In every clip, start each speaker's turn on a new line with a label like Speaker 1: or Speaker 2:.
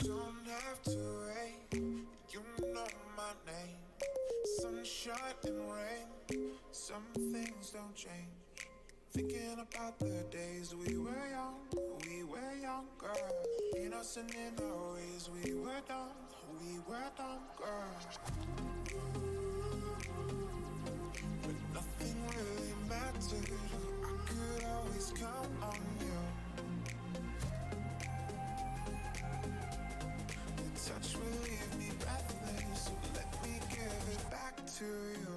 Speaker 1: Don't have to wait, you know my name. Sunshine and rain, some things don't change. Thinking about the days we were younger. Innocent in our ways, we were dumb, girl. But nothing really mattered, I could always count on you. Your touch will leave me breathless, so let me give it back to you.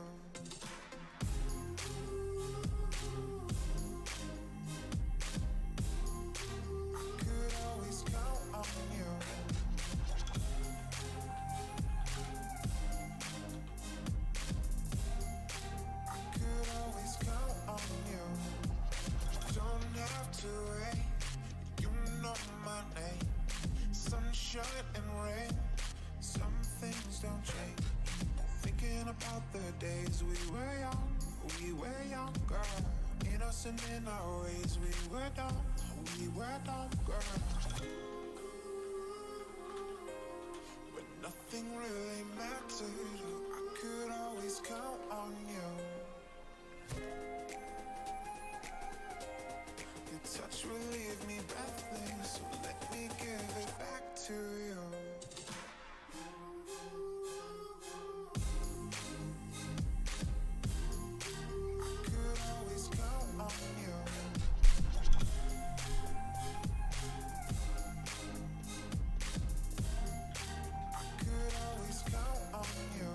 Speaker 1: Sunshine and rain, some things don't change. Thinking about the days we were younger. Innocent in our ways, we were dumb, girl. But nothing really mattered, I could always count on you. Your touch will leave me breathless, so let me give it back to you. I could always count on you. I could always count on you.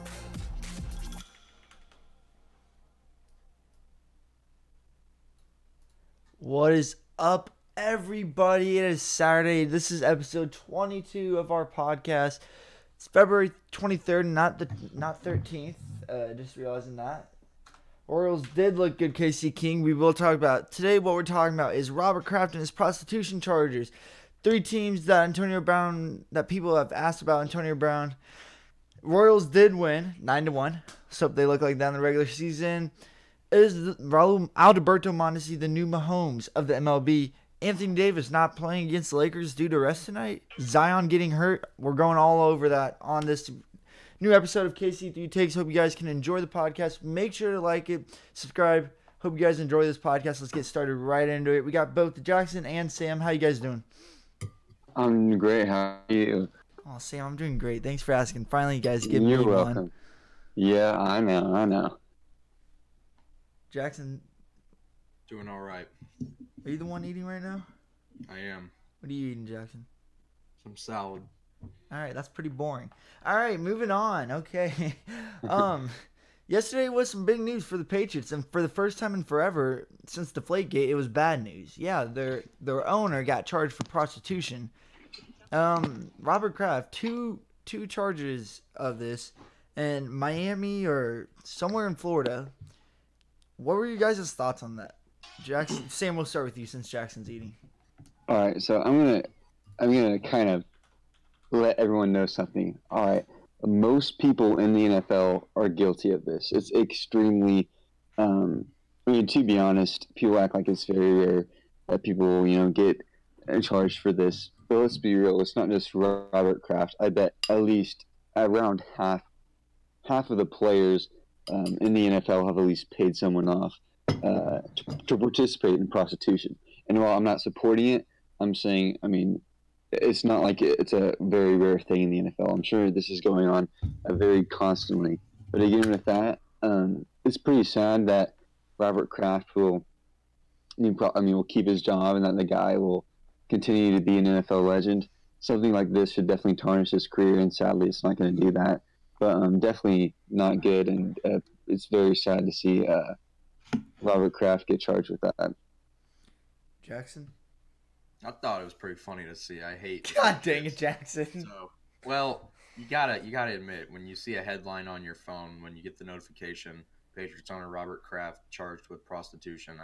Speaker 2: What is up, everybody? It is Saturday. This is episode 22 of our podcast. It's February 23rd, not 13th. Just realizing that. Orioles did look good, KC King. We will talk about today. What we're talking about is Robert Kraft and his prostitution charges. 3 teams that people have asked about Antonio Brown. Royals did win 9-1. So they look like that in the regular season. Is Raul Alberto Mondesi the new Mahomes of the MLB? Anthony Davis not playing against the Lakers due to rest tonight? Zion getting hurt? We're going all over that on this new episode of KC3 Takes. Hope you guys can enjoy the podcast. Make sure to like it, subscribe. Hope you guys enjoy this podcast. Let's get started right into it. We got both Jackson and Sam. How you guys doing?
Speaker 3: I'm great. How are you?
Speaker 2: Oh, Sam, I'm doing great. Thanks for asking. Finally, you guys give me
Speaker 3: You're
Speaker 2: one.
Speaker 3: welcome. Yeah, I know.
Speaker 2: Jackson,
Speaker 4: Doing all right.
Speaker 2: are you the one eating right now?
Speaker 4: I am.
Speaker 2: What are you eating, Jackson?
Speaker 4: Some salad.
Speaker 2: All right, that's pretty boring. All right, moving on. Okay. Yesterday was some big news for the Patriots, and for the first time in forever since Deflategate, it was bad news. Yeah, their owner got charged for prostitution. Robert Kraft, two charges of this, in Miami or somewhere in Florida. What were you guys' thoughts on that? Jackson, Sam, we'll start with you since Jackson's eating.
Speaker 3: All right, so I'm gonna kind of let everyone know something. All right, most people in the NFL are guilty of this. It's extremely, to be honest, people act like it's very rare that people, get charged for this. But let's be real. It's not just Robert Kraft. I bet at least around half of the players in the NFL have at least paid someone off to participate in prostitution. And while I'm not supporting it, I'm saying, it's not like it's a very rare thing in the NFL. I'm sure this is going on very constantly. But again, with that, it's pretty sad that Robert Kraft will keep his job and that the guy will continue to be an NFL legend. Something like this should definitely tarnish his career, and sadly, it's not going to do that. But definitely not good, and it's very sad to see Robert Kraft get charged with that.
Speaker 2: Jackson?
Speaker 4: I thought it was pretty funny to see. I hate.
Speaker 2: God dang it, Jackson.
Speaker 4: So, well, you gotta admit, when you see a headline on your phone, when you get the notification, Patriots owner Robert Kraft charged with prostitution.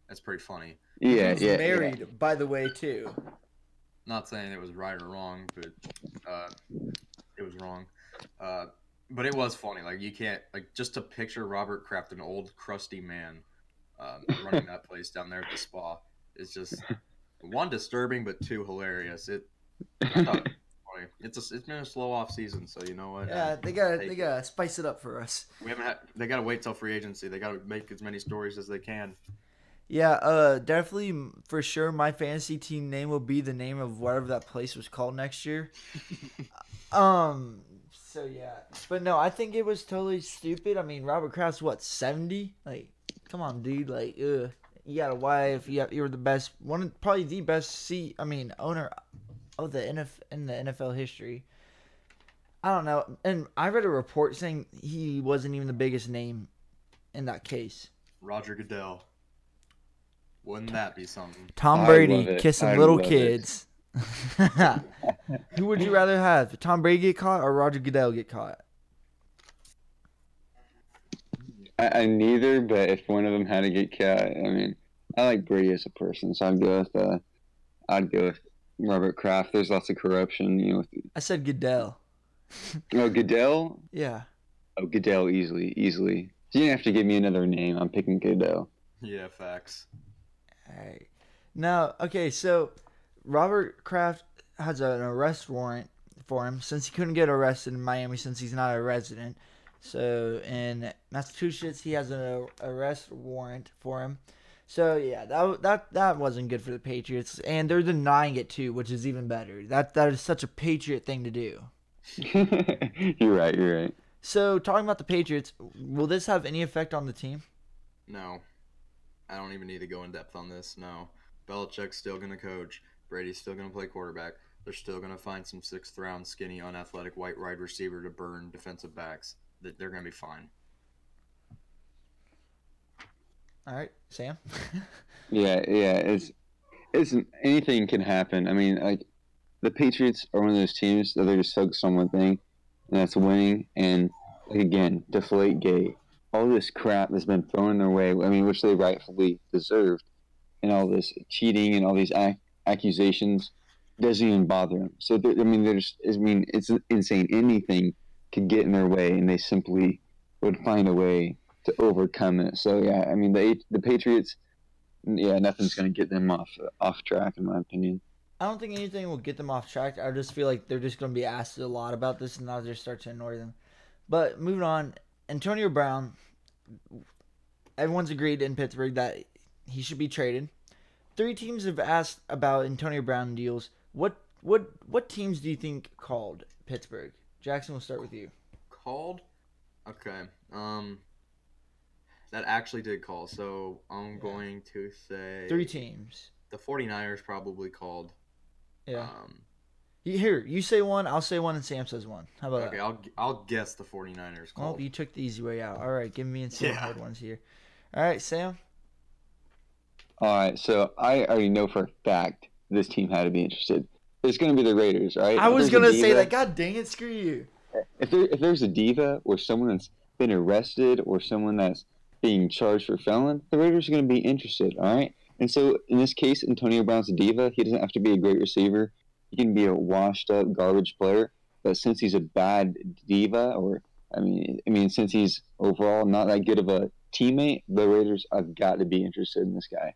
Speaker 4: That's pretty funny.
Speaker 2: He was married, by the way, too.
Speaker 4: Not saying it was right or wrong, but it was wrong. But it was funny. Like, you can't, just to picture Robert Kraft, an old crusty man, running that place down there at the spa, is just, one, disturbing, but two, hilarious. I thought it was 2020. It's been a slow off season, so you know what?
Speaker 2: Yeah, they gotta spice it up for us.
Speaker 4: They gotta wait till free agency. They gotta make as many stories as they can.
Speaker 2: Yeah, definitely for sure. My fantasy team name will be the name of whatever that place was called next year. So yeah, but no, I think it was totally stupid. I mean, Robert Kraft's what 70? Like, come on, dude. Like, you got a wife. You're the best probably the best owner of the NFL history. I don't know, and I read a report saying he wasn't even the biggest name in that case.
Speaker 4: Roger Goodell. Wouldn't that be something?
Speaker 2: Tom Brady kissing little kids. Who would you rather have? Tom Brady get caught or Roger Goodell get caught?
Speaker 3: I neither, but if one of them had to get caught, I mean, I like Brady as a person, so I'd go with Robert Kraft. There's lots of corruption, you know.
Speaker 2: I said Goodell.
Speaker 3: Oh, Goodell?
Speaker 2: Yeah.
Speaker 3: Oh, Goodell easily. You didn't have to give me another name. I'm picking Goodell.
Speaker 4: Yeah, facts.
Speaker 2: All right. Now, okay, so Robert Kraft has an arrest warrant for him since he couldn't get arrested in Miami since he's not a resident. So in Massachusetts, he has an arrest warrant for him. So yeah, that wasn't good for the Patriots, and they're denying it too, which is even better. That is such a Patriot thing to do.
Speaker 3: You're right.
Speaker 2: So talking about the Patriots, will this have any effect on the team?
Speaker 4: No. I don't even need to go in depth on this. No. Belichick's still going to coach. Brady's still going to play quarterback. They're still going to find some 6th round skinny unathletic white wide receiver to burn defensive backs. They're going to be fine.
Speaker 2: All right, Sam.
Speaker 3: Yeah. It's anything can happen. I mean, like the Patriots are one of those teams that they're just focused on one thing, and that's winning. And like, again, deflate gate. All this crap that's been thrown their way. I mean, which they rightfully deserved, and all this cheating and all these accusations doesn't even bother them. So it's insane. Anything could get in their way, and they simply would find a way to overcome it. So yeah, I mean the Patriots, yeah, nothing's gonna get them off track in my opinion.
Speaker 2: I don't think anything will get them off track. I just feel like they're just going to be asked a lot about this, and that'll just start to annoy them. But moving on, Antonio Brown, everyone's agreed in Pittsburgh that he should be traded. 3 teams have asked about Antonio Brown deals. What teams do you think called Pittsburgh? Jackson, we'll start with you.
Speaker 4: Called? Okay. That actually did call. So I'm going to say
Speaker 2: 3 teams.
Speaker 4: The 49ers probably called.
Speaker 2: Yeah. Here, you say one, I'll say one, and Sam says one. How about that?
Speaker 4: Okay, I'll guess the 49ers called.
Speaker 2: Oh, you took the easy way out. All right, give me and Sam hard ones here. All right, Sam.
Speaker 3: All right, so I already know for a fact this team had to be interested. It's going to be the Raiders, right?
Speaker 2: I was going to say that. God dang it, screw you.
Speaker 3: If there's a diva or someone that's been arrested or someone that's being charged for felon, the Raiders are going to be interested, all right? And so in this case, Antonio Brown's a diva. He doesn't have to be a great receiver. He can be a washed-up garbage player. But since he's a bad diva, since he's overall not that good of a teammate, the Raiders have got to be interested in this guy.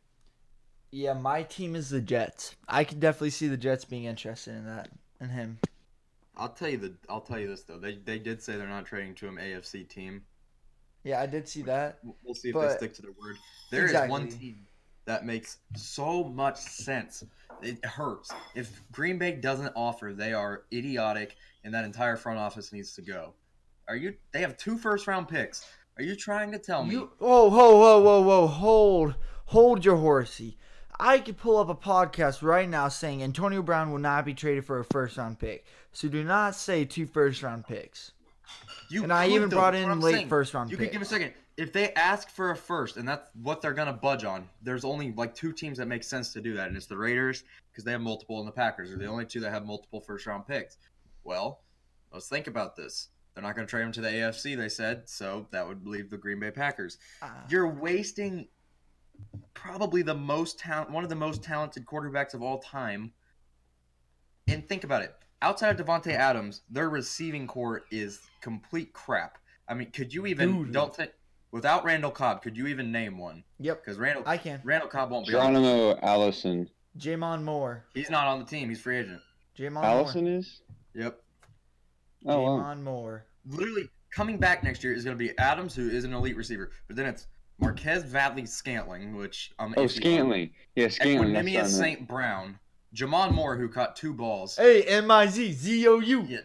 Speaker 2: Yeah, my team is the Jets. I could definitely see the Jets being interested in him.
Speaker 4: I'll tell you this though. They did say they're not trading to an AFC team.
Speaker 2: Yeah, I did see that.
Speaker 4: We'll see if they stick to their word. There is one team that makes so much sense. It hurts. If Green Bay doesn't offer, they are idiotic, and that entire front office needs to go. They have 2 first-round picks. Are you trying to tell me?
Speaker 2: Whoa. Hold your horsey. I could pull up a podcast right now saying Antonio Brown will not be traded for a first-round pick. So do not say 2 first-round picks. I even brought in late first-round picks.
Speaker 4: You could give a second. If they ask for a first, and that's what they're going to budge on, there's only like 2 teams that make sense to do that, and it's the Raiders because they have multiple, and the Packers are the only 2 that have multiple first-round picks. Well, let's think about this. They're not going to trade them to the AFC, they said, so that would leave the Green Bay Packers. You're wasting probably one of the most talented quarterbacks of all time. And think about it. Outside of Devontae Adams, their receiving core is complete crap. I mean, could you even without Randall Cobb, could you even name one?
Speaker 2: Yep.
Speaker 4: Because
Speaker 2: I can.
Speaker 4: Randall Cobb won't be
Speaker 3: Geronimo Allison.
Speaker 2: Jamon Moore.
Speaker 4: He's not on the team. He's free agent.
Speaker 2: Jamon
Speaker 3: Allison
Speaker 2: Moore.
Speaker 3: is?
Speaker 4: Yep.
Speaker 3: Oh, wow.
Speaker 2: Jamon Moore.
Speaker 4: Literally coming back next year is going to be Adams, who is an elite receiver, but then it's Marquez Valley-Scantling, which I'm
Speaker 3: Oh,
Speaker 4: iffy on.
Speaker 3: Scantling. Yeah, Scantling. That's what I
Speaker 4: Equanimous
Speaker 3: meant.
Speaker 4: St. Brown, Jamon Moore, who caught 2 balls.
Speaker 2: Hey, M-I-Z-Z-O-U.
Speaker 4: Yeah.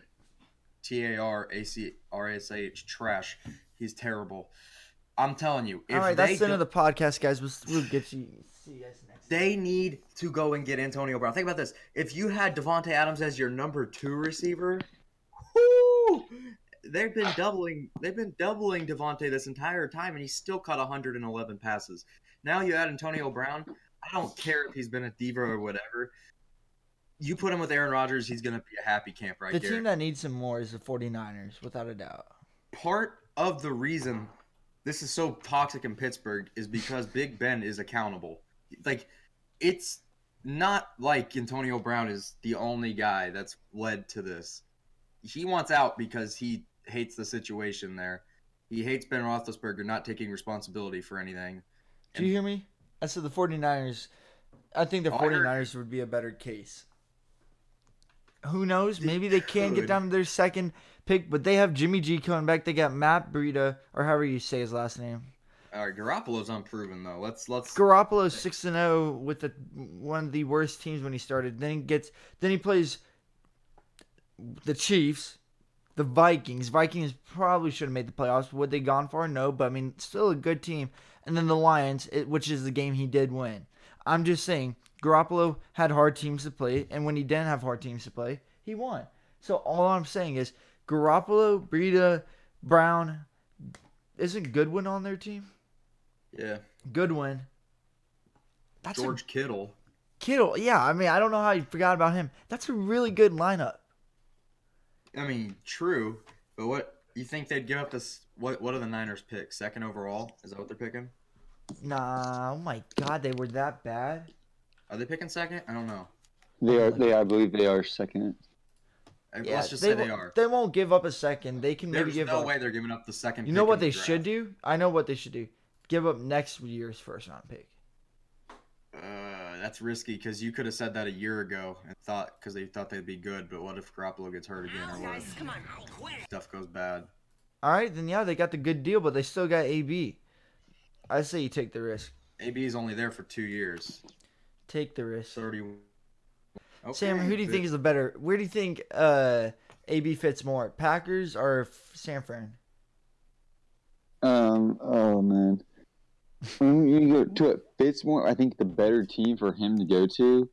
Speaker 4: Tarash, trash. He's terrible. I'm telling you, if
Speaker 2: All right,
Speaker 4: they
Speaker 2: that's the end of
Speaker 4: don't-
Speaker 2: the podcast, guys. We'll get you. See you guys next.
Speaker 4: they need to go and get Antonio Brown. Think about this: if you had Devontae Adams as your number 2 receiver, whoo, they've been doubling Devontae this entire time, and he's still caught 111 passes. Now you add Antonio Brown. I don't care if he's been a diva or whatever. You put him with Aaron Rodgers, he's going to be a happy camp right
Speaker 2: The
Speaker 4: there.
Speaker 2: team that needs him more is the 49ers, without a doubt.
Speaker 4: Part of the reason this is so toxic in Pittsburgh is because Big Ben is accountable. Like, it's not like Antonio Brown is the only guy that's led to this. He wants out because he hates the situation there. He hates Ben Roethlisberger not taking responsibility for anything.
Speaker 2: Do you hear me? I said the 49ers. I think the
Speaker 4: Oh, I heard
Speaker 2: 49ers would be a better case. Who knows? Maybe they can get
Speaker 4: could.
Speaker 2: down to their second pick, but they have Jimmy G coming back. They got Matt Breida, or however you say his last name.
Speaker 4: All right, Garoppolo's unproven though. Let's
Speaker 2: Garoppolo's 6-0 with one of the worst teams when he started. Then he plays the Chiefs, the Vikings. Vikings probably should have made the playoffs. Would they gone far? No, but I mean, still a good team. And then the Lions, which is the game he did win. I'm just saying, Garoppolo had hard teams to play, and when he didn't have hard teams to play, he won. So all I'm saying is, Garoppolo, Breida, Brown, isn't Goodwin on their team?
Speaker 4: yeah.
Speaker 2: Goodwin. That's
Speaker 4: George Kittle.
Speaker 2: Kittle. Yeah, I mean, I don't know how you forgot about him. That's a really good lineup.
Speaker 4: I mean, true, but what you think they'd give up this? What do the Niners pick? Second overall? Is that what they're picking?
Speaker 2: Nah, oh my God, they were that bad.
Speaker 4: Are they picking second? I don't know.
Speaker 3: I believe they are second.
Speaker 2: Yeah,
Speaker 4: Let's just say they are.
Speaker 2: They won't give up a second. They can maybe
Speaker 4: There's
Speaker 2: give
Speaker 4: no
Speaker 2: up.
Speaker 4: way they're giving up the second.
Speaker 2: You
Speaker 4: pick
Speaker 2: know what
Speaker 4: in the
Speaker 2: they
Speaker 4: draft.
Speaker 2: should do? I know what they should do. Give up next year's first round pick.
Speaker 4: That's risky because you could have said that a year ago and because they thought they'd be good. But what if Garoppolo gets hurt again or what if stuff goes bad?
Speaker 2: All right, then yeah, they got the good deal, but they still got AB. I say you take the risk.
Speaker 4: AB is only there for 2 years.
Speaker 2: Take the risk.
Speaker 4: 30. Okay,
Speaker 2: Sam, who do you
Speaker 4: but-
Speaker 2: think is the better? Where do you think AB fits more? Packers or San Fran?
Speaker 3: Oh man. When you go to it fits more, I think the better team for him to go to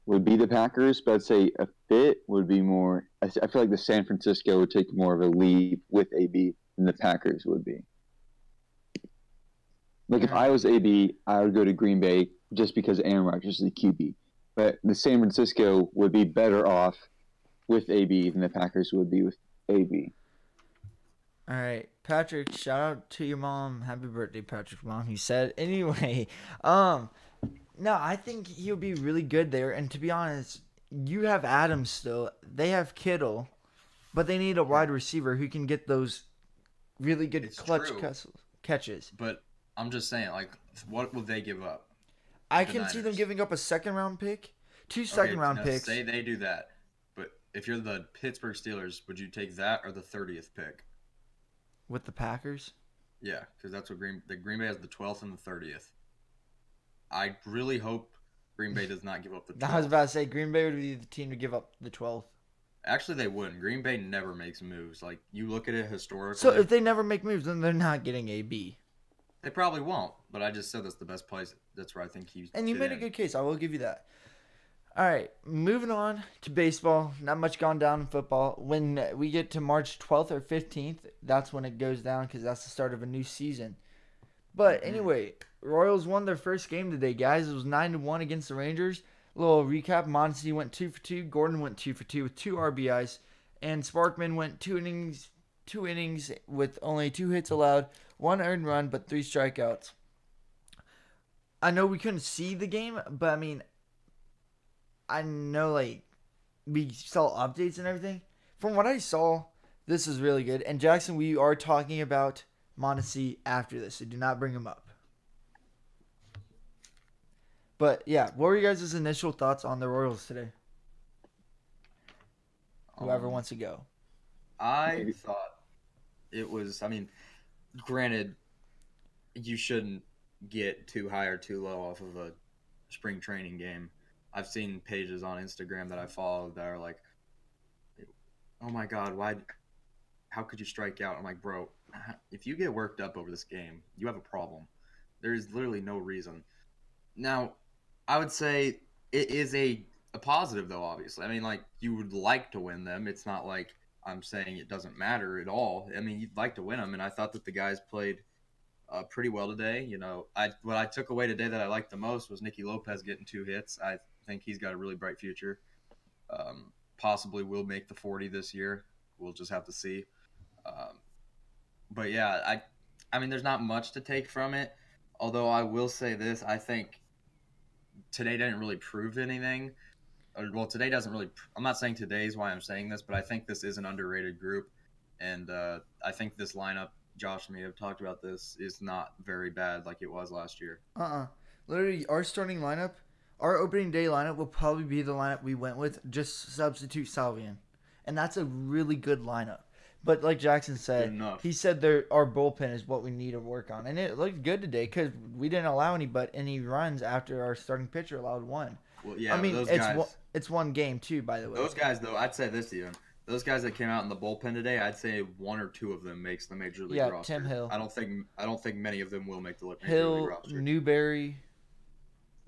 Speaker 3: would be the Packers, but I'd say a fit would be more. I feel like the San Francisco would take more of a lead with AB than the Packers would be. Like if I was AB, I would go to Green Bay just because Aaron Rodgers is the QB. But the San Francisco would be better off with AB than the Packers would be with AB.
Speaker 2: All right, Patrick, shout out to your mom. Happy birthday, Patrick's mom. He said. Anyway, no, I think he'll be really good there. And to be honest, you have Adams still. They have Kittle, but they need a wide receiver who can get those really good
Speaker 4: It's
Speaker 2: clutch
Speaker 4: true.
Speaker 2: catches.
Speaker 4: But I'm just saying, like, what would they give up?
Speaker 2: I
Speaker 4: the
Speaker 2: can see them
Speaker 4: Niners.
Speaker 2: giving up a second-round pick, two second-round
Speaker 4: now
Speaker 2: picks.
Speaker 4: Say they do that, but if you're the Pittsburgh Steelers, would you take that or the 30th pick?
Speaker 2: With the Packers?
Speaker 4: Yeah, because that's what Green Bay has the 12th and the 30th. I really hope Green Bay does not give up the 12th.
Speaker 2: I was about to say Green Bay would be the team to give up the 12th.
Speaker 4: Actually, they wouldn't. Green Bay never makes moves. Like, you look at it historically.
Speaker 2: So if they never make moves, then they're not getting AB.
Speaker 4: They probably won't, but I just said that's the best place. That's where I think he's.
Speaker 2: And you made a good case. I will give you that. All right, moving on to baseball. Not much gone down in football. When we get to March 12th or 15th, that's when it goes down because that's the start of a new season. But anyway, Royals won their first game today, guys. It was 9-1 against the Rangers. A little recap: Mondesi went 2 for 2. Gordon went 2 for 2 with 2 RBIs, and Sparkman went 2 innings with only 2 hits allowed, 1 earned run, but 3 strikeouts. I know we couldn't see the game, but I mean, I know like we saw updates and everything. From what I saw, this is really good. And Jackson, we are talking about Mondesi after this, so do not bring him up. But yeah, what were you guys' initial thoughts on the Royals today? Whoever wants to go.
Speaker 4: I thought it was. I mean, granted, you shouldn't get too high or too low off of a spring training game. I've seen pages on Instagram that I follow that are like, "Oh my God, why? How could you strike out?" I'm like, bro, if you get worked up over this game, you have a problem. There is literally no reason. Now, I would say it is a positive, though, obviously. I mean, like, you would like to win them. It's not like I'm saying it doesn't matter at all. I mean, you'd like to win them, and I thought that the guys played pretty well today. You know, what I took away today that I liked the most was Nicky Lopez getting 2 hits. I think he's got a really bright future. Possibly will make the 40 this year. We'll just have to see. But yeah, I mean, there's not much to take from it. Although I will say this, I think today didn't really prove anything. Well, today doesn't really. I'm not saying today's why I'm saying this, but I think this is an underrated group, and I think this lineup, Josh and me have talked about this, is not very bad like it was last year.
Speaker 2: Literally, our starting lineup, our opening day lineup will probably be the lineup we went with. Just substitute Salvian, and that's a really good lineup. But like Jackson said, he said our bullpen is what we need to work on. And it looked good today because we didn't allow any runs after our starting pitcher allowed 1.
Speaker 4: Well, yeah,
Speaker 2: I mean,
Speaker 4: those guys,
Speaker 2: it's one game too, by the way.
Speaker 4: Those guys, though, I'd say this to you. Those guys that came out in the bullpen today, I'd say 1 or 2 of them makes the major league roster.
Speaker 2: Tim Hill.
Speaker 4: I don't think many of them will make the major
Speaker 2: Hill,
Speaker 4: league roster.
Speaker 2: Newberry.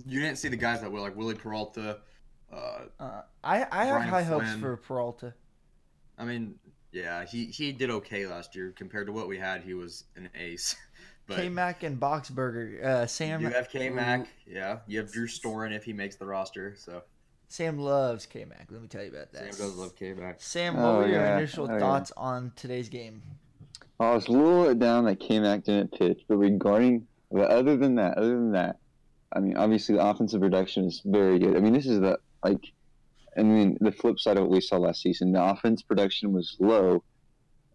Speaker 4: You didn't see the guys that will, like Willie Peralta.
Speaker 2: I have high
Speaker 4: Flynn.
Speaker 2: hopes for Peralta.
Speaker 4: I mean, yeah, he did okay last year compared to what we had. He was an ace. But
Speaker 2: K-Mac and Boxberger. Sam.
Speaker 4: You have K-Mac. Yeah, you have Drew Storen if he makes the roster. So
Speaker 2: Sam loves K-Mac. Let me tell you about that.
Speaker 4: Sam does love K-Mac.
Speaker 2: Sam, what were your initial thoughts on today's game?
Speaker 3: I was a little let down that K-Mac didn't pitch, but other than that, I mean, obviously the offensive production is very good. I mean, this is the flip side of what we saw last season. The offense production was low,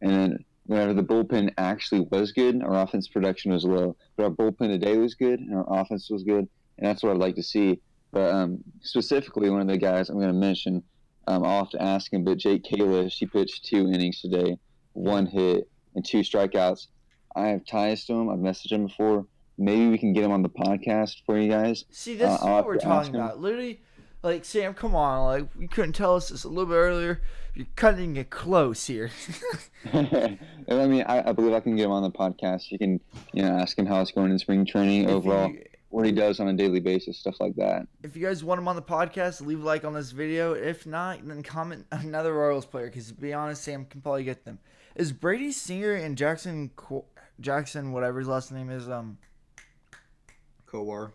Speaker 3: and then whenever the bullpen actually was good, our offense production was low. But our bullpen today was good, and our offense was good, and that's what I'd like to see. But specifically, one of the guys I'm going to mention, I'll have to ask him, but Jake Kalish, he pitched 2 innings today, 1 hit, and 2 strikeouts. I have ties to him. I've messaged him before. Maybe we can get him on the podcast for you guys.
Speaker 2: See, this is what we're talking about. Literally, like, Sam, come on. Like, you couldn't tell us this a little bit earlier. You're cutting it close here.
Speaker 3: I mean, I believe I can get him on the podcast. You can, ask him how it's going in spring training overall, what he does on a daily basis, stuff like that.
Speaker 2: If you guys want him on the podcast, leave a like on this video. If not, then comment another Royals player, because to be honest, Sam can probably get them. Is Brady Singer and Jackson, whatever his last name is, Kowar,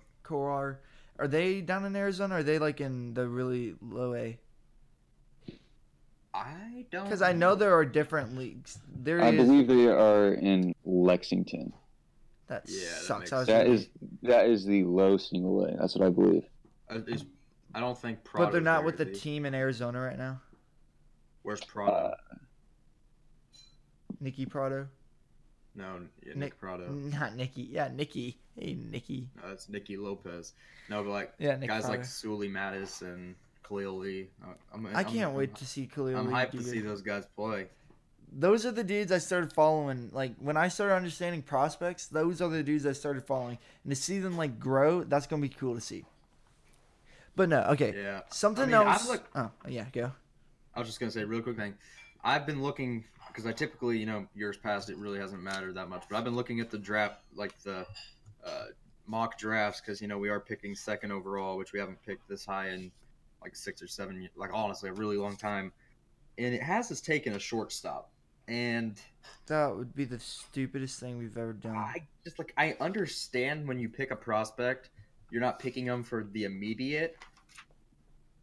Speaker 2: are they down in Arizona, or are they like in the really low A?
Speaker 4: I don't,
Speaker 2: because I know there are different leagues.
Speaker 3: I believe they are in Lexington.
Speaker 2: That sucks.
Speaker 3: That is the low single A. That's what I believe.
Speaker 4: I don't think Prado.
Speaker 2: But they're not with the team in Arizona right now.
Speaker 4: Where's Prado?
Speaker 2: Nicky Prado.
Speaker 4: No, Nick Prado.
Speaker 2: Not Nicky. Yeah, Nicky. Hey, Nicky.
Speaker 4: No, that's Nicky Lopez. No, but like
Speaker 2: Nick
Speaker 4: guys
Speaker 2: Prado.
Speaker 4: like Sully Mattis and Khalil Lee.
Speaker 2: I can't wait to see Khalil Lee.
Speaker 4: I'm hyped to see those guys play.
Speaker 2: Those are the dudes I started following. Like, when I started understanding prospects, those are the dudes I started following. And to see them, like, grow, that's going to be cool to see. But no, okay.
Speaker 4: Yeah.
Speaker 2: Something else. Go.
Speaker 4: I was just going to say a real quick thing. I've been looking, because I typically, years past, it really hasn't mattered that much. But I've been looking at the draft, like the mock drafts, because, we are picking 2nd overall, which we haven't picked this high in, like, 6 or 7 years. Like, honestly, a really long time. And it has us taking a shortstop. And
Speaker 2: that would be the stupidest thing we've ever done.
Speaker 4: I understand when you pick a prospect, you're not picking them for the immediate.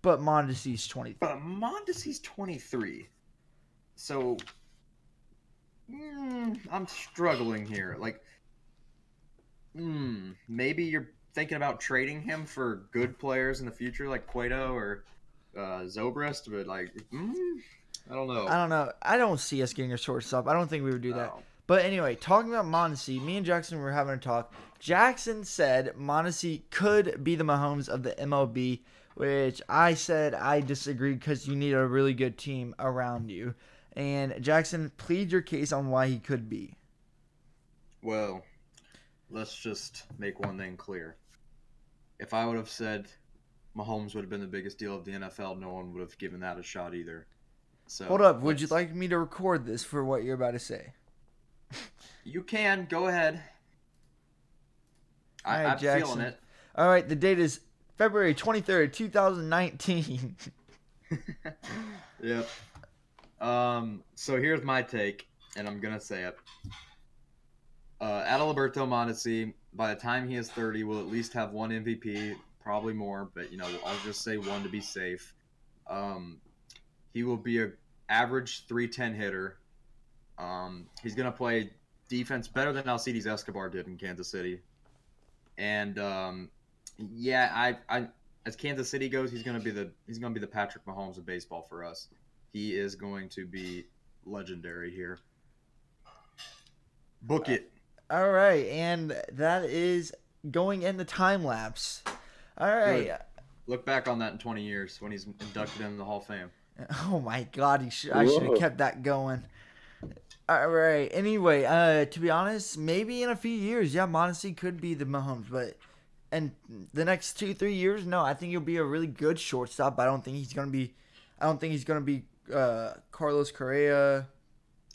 Speaker 2: But Mondesi's 23.
Speaker 4: But Mondesi's 23. So I'm struggling here. Like, maybe you're thinking about trading him for good players in the future, like Cueto or Zobrist, but like, I don't know.
Speaker 2: I don't see us getting a shortstop. I don't think we would do that. But anyway, talking about Mondesi, me and Jackson were having a talk. Jackson said Mondesi could be the Mahomes of the MLB which I said I disagreed because you need a really good team around you. And Jackson, plead your case on why he could be.
Speaker 4: Well, let's just make one thing clear. If I would have said Mahomes would have been the biggest deal of the NFL, no one would have given that a shot either. So
Speaker 2: Hold up. Would you like me to record this for what you're about to say?
Speaker 4: You can. Go ahead. I'm
Speaker 2: Jackson.
Speaker 4: feeling it.
Speaker 2: All right. The date is February 23rd, 2019.
Speaker 4: Yep. So here's my take, and I'm going to say it. Adalberto Mondesi, by the time he is 30, will at least have one MVP, probably more, but, I'll just say one to be safe. He will be an average 310 hitter. He's going to play defense better than Alcides Escobar did in Kansas City. And, as Kansas City goes, he's going to be the Patrick Mahomes of baseball for us. He is going to be legendary here. Book it.
Speaker 2: All right, and that is going in the time lapse. All right.
Speaker 4: Good. Look back on that in 20 years when he's inducted into the Hall of Fame.
Speaker 2: Oh my God, I should have kept that going. All right. Anyway, to be honest, maybe in a few years, Mondesi could be the Mahomes, but in the next 2-3 years, no, I think he'll be a really good shortstop. But I don't think he's gonna be Carlos Correa.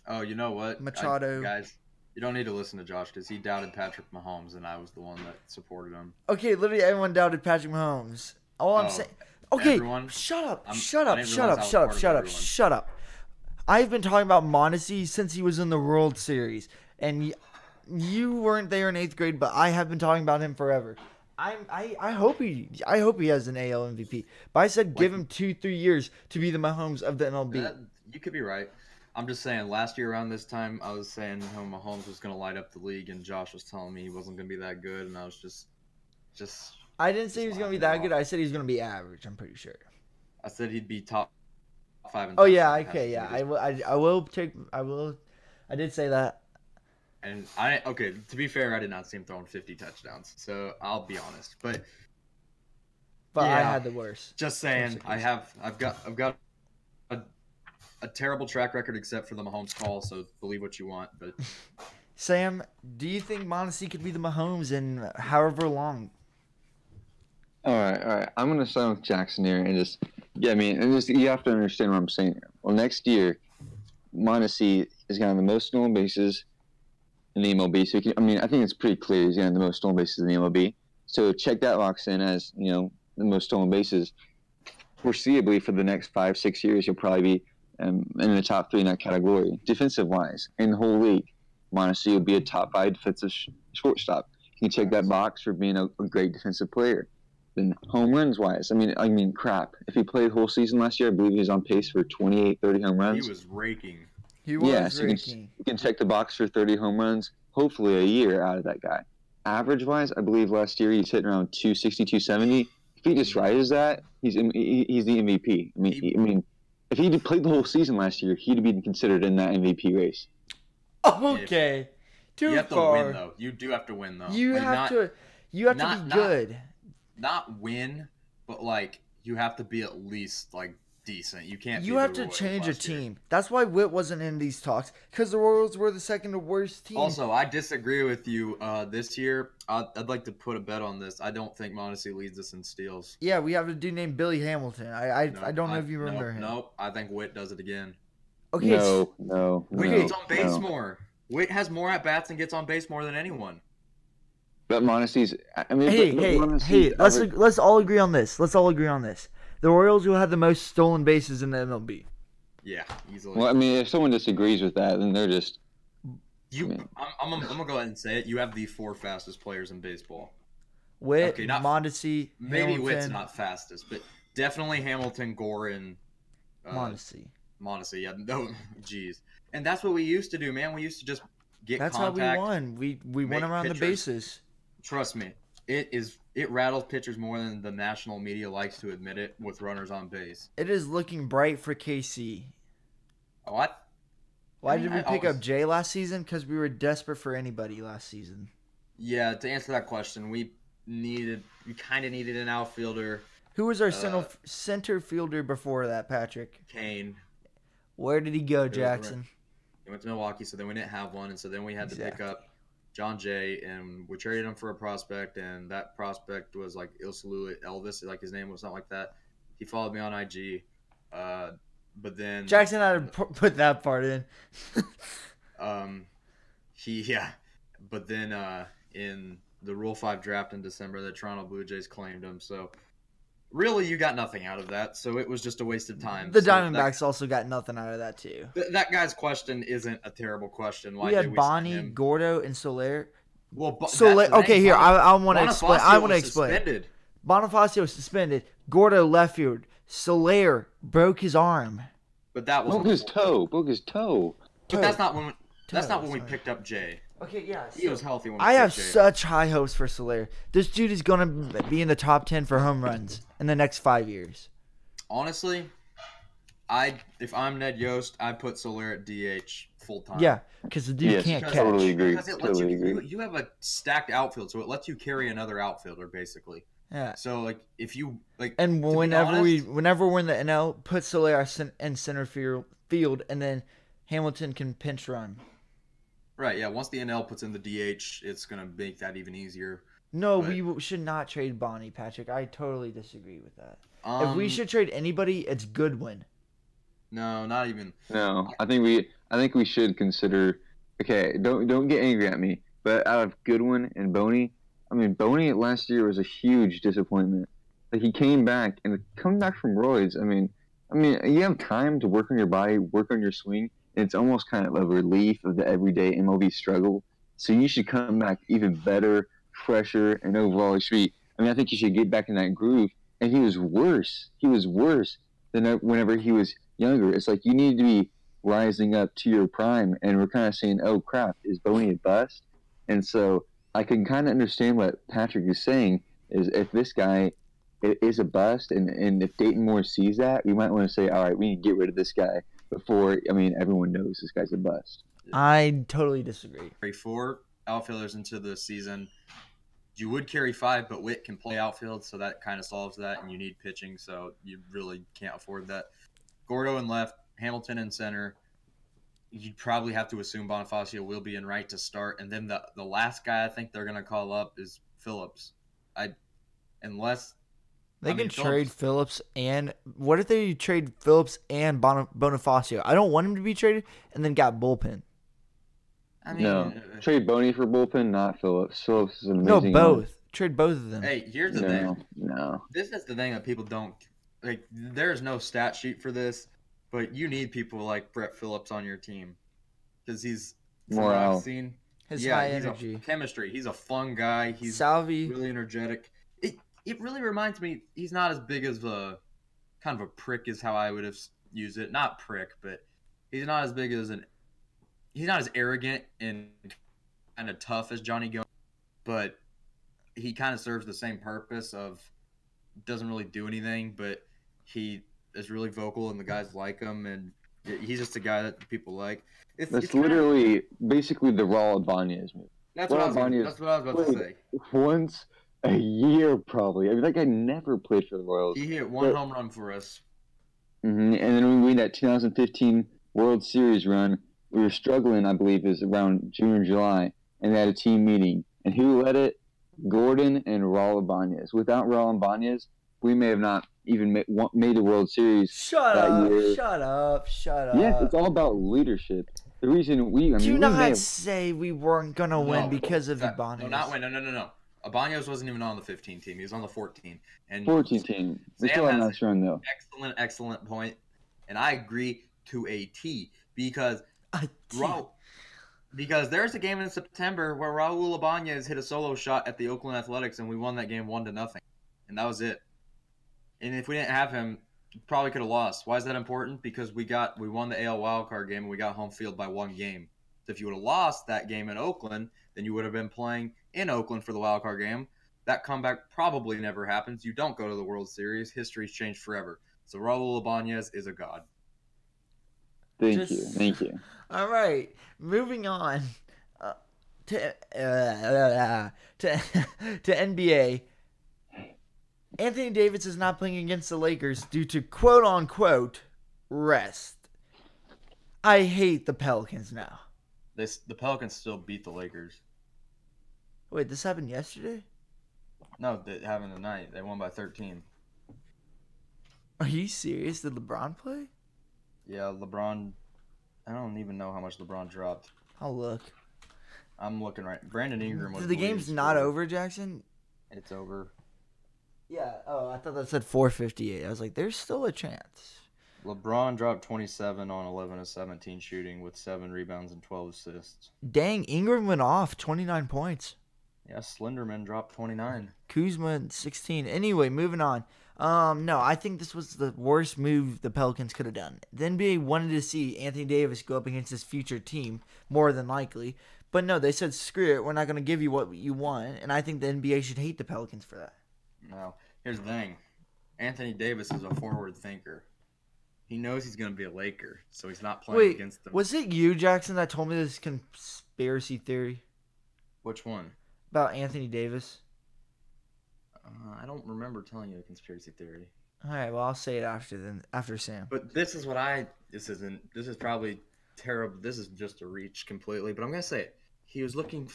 Speaker 4: Oh, you know what,
Speaker 2: Machado.
Speaker 4: Guys, you don't need to listen to Josh because he doubted Patrick Mahomes, and I was the one that supported him.
Speaker 2: Okay, literally everyone doubted Patrick Mahomes. All I'm saying. Okay,
Speaker 4: everyone?
Speaker 2: shut up. I've been talking about Mondesi since he was in the World Series, and you weren't there in 8th grade, but I have been talking about him forever. I hope he has an AL MVP, but I said give him 2-3 years to be the Mahomes of the MLB.
Speaker 4: You could be right. I'm just saying, last year around this time, I was saying how Mahomes was going to light up the league, and Josh was telling me he wasn't going to be that good, and I was just.
Speaker 2: I didn't say he was going to be that good. I said he was going to be average. I'm pretty sure.
Speaker 4: I said he'd be top 5.
Speaker 2: Oh yeah, okay, yeah. I will take. I did say that.
Speaker 4: And to be fair, I did not see him throwing 50 touchdowns, so I'll be honest. But
Speaker 2: yeah, I had the worst.
Speaker 4: Just saying, I've got a terrible track record except for the Mahomes call, so believe what you want. But
Speaker 2: Sam, do you think Mondesi could be the Mahomes in however long?
Speaker 3: All right. I'm gonna start with Jackson here, and you have to understand what I'm saying here. Well, next year, Mondesi is gonna have the most stolen bases in the MLB. So I think it's pretty clear he's gonna have the most stolen bases in the MLB. So check that box in as the most stolen bases. Foreseeably for the next 5-6 years, he'll probably be in the top 3 in that category. Defensive wise, in the whole league, Mondesi will be a top 5 defensive shortstop. You can check that box for being a great defensive player. Then home runs wise, crap. If he played the whole season last year, I believe he was on pace for 28, 30 home runs.
Speaker 4: He was raking.
Speaker 2: You
Speaker 3: can check the box for 30 home runs, hopefully a year out of that guy. Average wise, I believe last year he's hitting around 260, 270. If he just rises that, he's the MVP. If he played the whole season last year, he'd be considered in that MVP race.
Speaker 2: Okay.
Speaker 4: You have to win, though. You do have to win, though.
Speaker 2: You have to be good.
Speaker 4: Not win, but you have to be at least decent. You can't.
Speaker 2: You have to change a team. That's why Witt wasn't in these talks, because the Royals were the second worst team.
Speaker 4: Also, I disagree with you. This year, I'd like to put a bet on this. I don't think Mondesi leads us in steals.
Speaker 2: Yeah, we have a dude named Billy Hamilton. I don't know if you remember him.
Speaker 4: Nope. I think Witt does it again.
Speaker 3: Okay. No.
Speaker 4: Witt gets on base more. Witt has more at bats and gets on base more than anyone.
Speaker 3: But Mondesi's.
Speaker 2: Hey. Let's all agree on this. The Royals will have the most stolen bases in the MLB.
Speaker 4: Yeah, easily.
Speaker 3: Well, if someone disagrees with that, then they're just.
Speaker 4: I'm gonna go ahead and say it. You have the 4 fastest players in baseball.
Speaker 2: Witt, Mondesi,
Speaker 4: maybe
Speaker 2: Hamilton.
Speaker 4: Witt's not fastest, but definitely Hamilton, Gore, and
Speaker 2: Mondesi.
Speaker 4: Mondesi, yeah. No, jeez. And that's what we used to do, man. We used to just get
Speaker 2: That's
Speaker 4: contact.
Speaker 2: how we won. We went around the bases.
Speaker 4: Trust me, it rattles pitchers more than the national media likes to admit it with runners on base.
Speaker 2: It is looking bright for KC.
Speaker 4: What?
Speaker 2: Why did we pick up Jay last season? Because we were desperate for anybody last season.
Speaker 4: Yeah, to answer that question, we kind of needed an outfielder.
Speaker 2: Who was our center fielder before that, Patrick?
Speaker 4: Kane.
Speaker 2: Where did he go, Jackson?
Speaker 4: He went to Milwaukee, so then we didn't have one, and so then we had to pick up John Jay, and we traded him for a prospect, and that prospect was like Ilsalulu Elvis, like his name was something like that. He followed me on IG, but then
Speaker 2: Jackson had to put that part in.
Speaker 4: But then in the Rule 5 draft in December, the Toronto Blue Jays claimed him. So really, you got nothing out of that. So it was just a waste of time.
Speaker 2: The Diamondbacks also got nothing out of that too.
Speaker 4: That guy's question isn't a terrible question. Why
Speaker 2: we had
Speaker 4: did we
Speaker 2: Bonnie,
Speaker 4: send him?
Speaker 2: Gordo, and Soler.
Speaker 4: Well,
Speaker 2: Soler. Okay, here I want to explain. I want to explain.
Speaker 4: Suspended.
Speaker 2: Bonifacio was suspended. Gordo left field. Soler broke his arm.
Speaker 4: But that was
Speaker 3: broke his toe. Broke his toe.
Speaker 4: But that's not when. That's not when we picked up Jay.
Speaker 2: Okay, yeah.
Speaker 4: He was healthy when we
Speaker 2: I have
Speaker 4: Jay.
Speaker 2: such high hopes for Soler. This dude is gonna be in the top 10 for home runs in the next 5 years.
Speaker 4: Honestly, if I'm Ned Yost, I put Soler at DH full time.
Speaker 2: Yeah, because the dude can't catch.
Speaker 3: Totally agree.
Speaker 4: Because it lets you have a stacked outfield, so it lets you carry another outfielder basically.
Speaker 2: Yeah.
Speaker 4: So like if you like,
Speaker 2: and whenever we're in the NL, put Soler in center field, and then Hamilton can pinch run.
Speaker 4: Right. Yeah. Once the NL puts in the DH, it's gonna make that even easier.
Speaker 2: No, we should not trade Bonnie, Patrick. I totally disagree with that. If we should trade anybody, it's Goodwin.
Speaker 4: No, not even.
Speaker 3: No, I think we should consider. Okay, don't get angry at me, but out of Goodwin and Boney, I mean Boney last year was a huge disappointment. Like he came back and coming back from roids. I mean you have time to work on your body, work on your swing. And it's almost kind of a relief of the everyday MLB struggle. So you should come back even better, fresher, and overall you should be. I mean, I think you should get back in that groove. And he was worse. He was worse than whenever he was younger. It's like you need to be rising up to your prime. And we're kind of saying, oh, crap, is Boney a bust? And so I can kind of understand what Patrick is saying is if this guy is a bust and if Dayton Moore sees that, we might want to say, all right, we need to get rid of this guy. Before, everyone knows this guy's a bust.
Speaker 2: I totally disagree.
Speaker 4: Carry 4 outfielders into the season. You would carry 5, but Witt can play outfield, so that kind of solves that, and you need pitching, so you really can't afford that. Gordo in left, Hamilton in center. You'd probably have to assume Bonifacio will be in right to start, and then the last guy I think they're going to call up is Phillips.
Speaker 2: They can trade Phillips and what if they trade Phillips and Bonifacio? I don't want him to be traded and then got bullpen.
Speaker 3: No, trade Boney for bullpen, not Phillips. Phillips is an amazing.
Speaker 2: No, both. Trade both of them.
Speaker 4: Hey, here's the thing.
Speaker 3: No.
Speaker 4: This is the thing that people don't like. There's no stat sheet for this, but you need people like Brett Phillips on your team because he's from what I've seen.
Speaker 2: His high energy,
Speaker 4: chemistry. He's a fun guy. He's
Speaker 2: Salvi.
Speaker 4: Really energetic. It really reminds me, he's not as big as kind of a prick is how I would have used it. Not prick, but he's not as big as he's not as arrogant and kind of tough as Johnny Gomes, but he kind of serves the same purpose of doesn't really do anything, but he is really vocal and the guys like him, and he's just a guy that people like.
Speaker 3: That's literally basically the Raul Ibanez movie.
Speaker 4: That's what I was about to say.
Speaker 3: Once a year, probably. I mean, that guy never played for the Royals.
Speaker 4: He hit one home run for us.
Speaker 3: Mm-hmm. And then we win that 2015 World Series run. We were struggling, I believe, is around June or July, and they had a team meeting. And who led it? Gordon and Raul Ibanez. Without Raul Ibanez, we may have not even made the World Series.
Speaker 2: Shut up.
Speaker 3: Yes, it's all about leadership. The reason
Speaker 2: do you not say we weren't going to win because of Ibanez?
Speaker 4: No, not win. No. Ibanez wasn't even on the 15 team. He was on the 14. And
Speaker 3: 14 team. They still had a nice run, though.
Speaker 4: Excellent point. And I agree to a T because there's a game in September where Raul Ibanez hit a solo shot at the Oakland Athletics and we won that game 1-0. And that was it. And if we didn't have him, probably could have lost. Why is that important? Because we won the AL wildcard game and we got home field by 1 game. So if you would have lost that game in Oakland, then you would have been playing in Oakland for the wildcard game. That comeback probably never happens. You don't go to the World Series. History's changed forever. So Raul Ibanez is a god.
Speaker 3: Thank you.
Speaker 2: All right, moving on to NBA. Anthony Davis is not playing against the Lakers due to quote unquote rest. I hate the Pelicans now.
Speaker 4: The Pelicans still beat the Lakers.
Speaker 2: Wait, this happened yesterday?
Speaker 4: No, they happened tonight. They won by 13.
Speaker 2: Are you serious? Did LeBron play?
Speaker 4: Yeah, LeBron. I don't even know how much LeBron dropped.
Speaker 2: I'll look.
Speaker 4: I'm looking right. Brandon Ingram was
Speaker 2: The game's not over, Jackson?
Speaker 4: It's over.
Speaker 2: Yeah. Oh, I thought that said 4:58. I was like, there's still a chance.
Speaker 4: LeBron dropped 27 on 11 of 17 shooting with 7 rebounds and 12 assists.
Speaker 2: Dang, Ingram went off 29 points.
Speaker 4: Yeah, Slenderman dropped 29.
Speaker 2: Kuzma 16. Anyway, moving on. No, I think this was the worst move the Pelicans could have done. The NBA wanted to see Anthony Davis go up against his future team, more than likely. But no, they said, screw it, we're not going to give you what you want. And I think the NBA should hate the Pelicans for that.
Speaker 4: Now, here's the thing. Anthony Davis is a forward thinker. He knows he's going to be a Laker, so he's not playing against them.
Speaker 2: Was it you, Jackson, that told me this conspiracy theory?
Speaker 4: Which one?
Speaker 2: About Anthony Davis?
Speaker 4: I don't remember telling you a conspiracy theory.
Speaker 2: All right, well, I'll say it after Sam.
Speaker 4: But this is what this is probably terrible. This is just a reach completely, but I'm going to say it. He was looking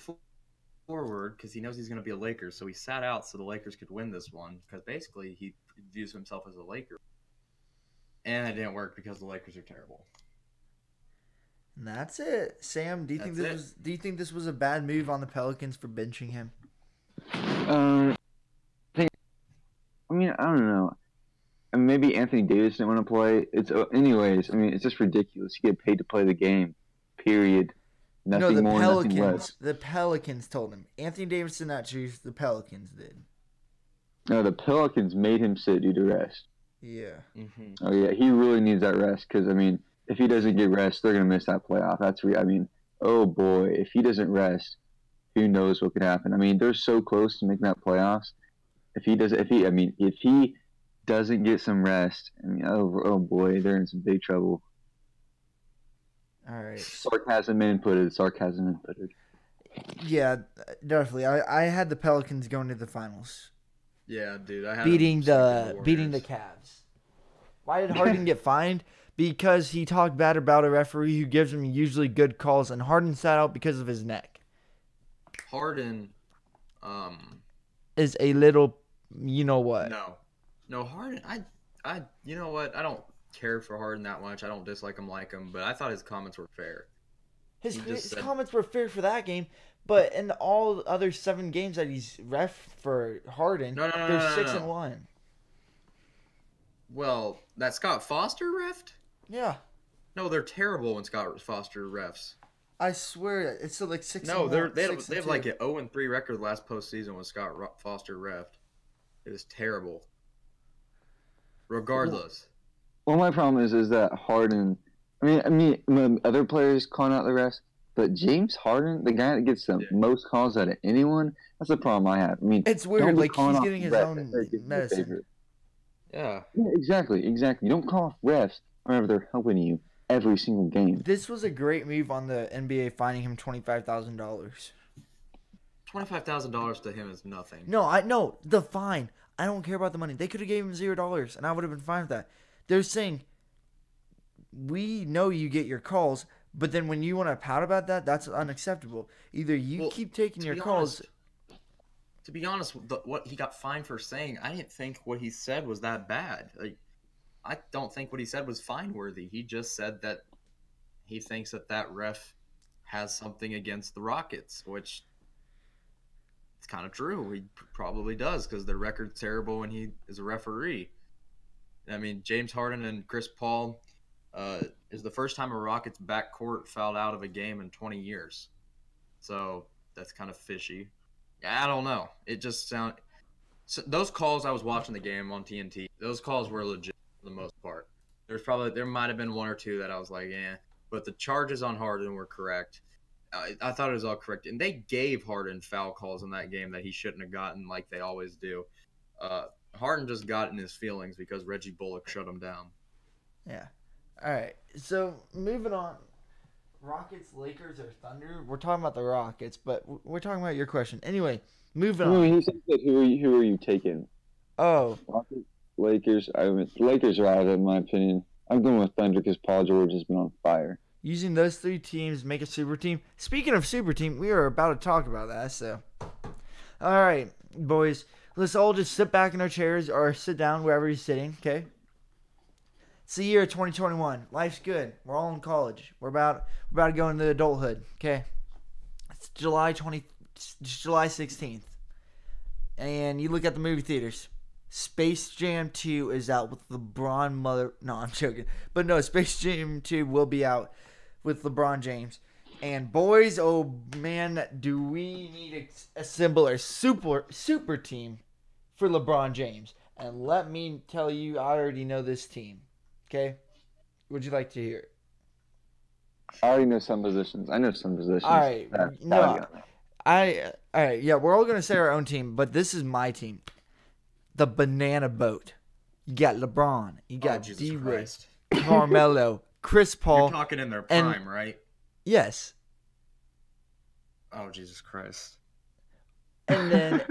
Speaker 4: forward because he knows he's going to be a Laker, so he sat out so the Lakers could win this one because basically he views himself as a Laker. And it didn't work because the Lakers are terrible.
Speaker 2: And that's it. Sam, do you think this was a bad move on the Pelicans for benching him?
Speaker 3: I don't know. And maybe Anthony Davis didn't want to play. It's just ridiculous. You get paid to play the game. Period. Nothing more, nothing less.
Speaker 2: The Pelicans told him. Anthony Davis did not choose. The Pelicans did.
Speaker 3: No, the Pelicans made him sit due to rest.
Speaker 2: Yeah.
Speaker 3: Oh yeah, he really needs that rest because if he doesn't get rest, they're gonna miss that playoff. Oh boy, if he doesn't rest, who knows what could happen? They're so close to making that playoffs. If he doesn't get some rest, oh boy, they're in some big trouble.
Speaker 2: All right.
Speaker 3: Sarcasm inputted.
Speaker 2: Yeah, definitely. I had the Pelicans going to the finals.
Speaker 4: Yeah, dude, I had
Speaker 2: beating the Cavs. Why did Harden get fined? Because he talked bad about a referee who gives him usually good calls, and Harden sat out because of his neck.
Speaker 4: Harden,
Speaker 2: is a little, you know what?
Speaker 4: No, Harden. You know what? I don't care for Harden that much. I don't dislike him like him, but I thought his comments were fair.
Speaker 2: His comments were fair for that game. But in all other 7 games that he's ref for Harden, they're 6-1.
Speaker 4: Well, that Scott Foster refed?
Speaker 2: Yeah.
Speaker 4: No, they're terrible when Scott Foster refs.
Speaker 2: I swear, it's still like 6-1.
Speaker 4: No, they have like an 0-3 record last postseason when Scott Foster refed. It was terrible. Regardless.
Speaker 3: Well, my problem is that Harden. Other players calling out the refs. But James Harden, the guy that gets the most calls out of anyone, that's the problem I have.
Speaker 2: It's weird. Like, he's getting his own medicine.
Speaker 4: Yeah.
Speaker 3: Exactly. You don't call off refs whenever they're helping you every single game.
Speaker 2: This was a great move on the NBA fining him $25,000.
Speaker 4: $25,000 to him is nothing.
Speaker 2: No, the fine. I don't care about the money. They could have gave him $0, and I would have been fine with that. They're saying, we know you get your calls, but then when you want to pout about that, that's unacceptable. Either you keep taking your calls.
Speaker 4: To be honest, what he got fined for saying, I didn't think what he said was that bad. Like, I don't think what he said was fine-worthy. He just said that he thinks that ref has something against the Rockets, which it's kind of true. He probably does because their record's terrible when he is a referee. James Harden and Chris Paul is the first time a Rockets backcourt fouled out of a game in 20 years. So that's kind of fishy. I don't know. It just sounded – those calls, I was watching the game on TNT. Those calls were legit for the most part. There might have been 1 or 2 that I was like, eh. But the charges on Harden were correct. I thought it was all correct. And they gave Harden foul calls in that game that he shouldn't have gotten like they always do. Harden just got in his feelings because Reggie Bullock shut him down.
Speaker 2: Yeah. All right. So, moving on. Rockets, Lakers, or Thunder? We're talking about the Rockets, but we're talking about your question. Anyway, moving on.
Speaker 3: He said, who are you taking?
Speaker 2: Oh,
Speaker 3: Lakers. Lakers are out of it, in my opinion. I'm going with Thunder because Paul George has been on fire.
Speaker 2: using those 3 teams make a super team. Speaking of super team, we are about to talk about that. So, all right, boys, let's all just sit back in our chairs or sit down wherever you're sitting. Okay. It's the year 2021. Life's good. We're all in college. We're about to go into adulthood. Okay. It's July 16th, and you look at the movie theaters. Space Jam 2 is out with LeBron No, I'm joking. But no, Space Jam 2 will be out with LeBron James. And boys, oh man, do we need to assemble a super team for LeBron James. And let me tell you, I already know this team. Okay? Would you like to hear it?
Speaker 3: I already know some positions. I know some positions.
Speaker 2: All right. No, all right. Yeah, we're all going to say our own team, but this is my team. The Banana Boat. You got LeBron. You got D-Wade, Carmelo, Chris Paul.
Speaker 4: You're talking in their prime, right?
Speaker 2: Yes.
Speaker 4: Oh, Jesus Christ.
Speaker 2: And then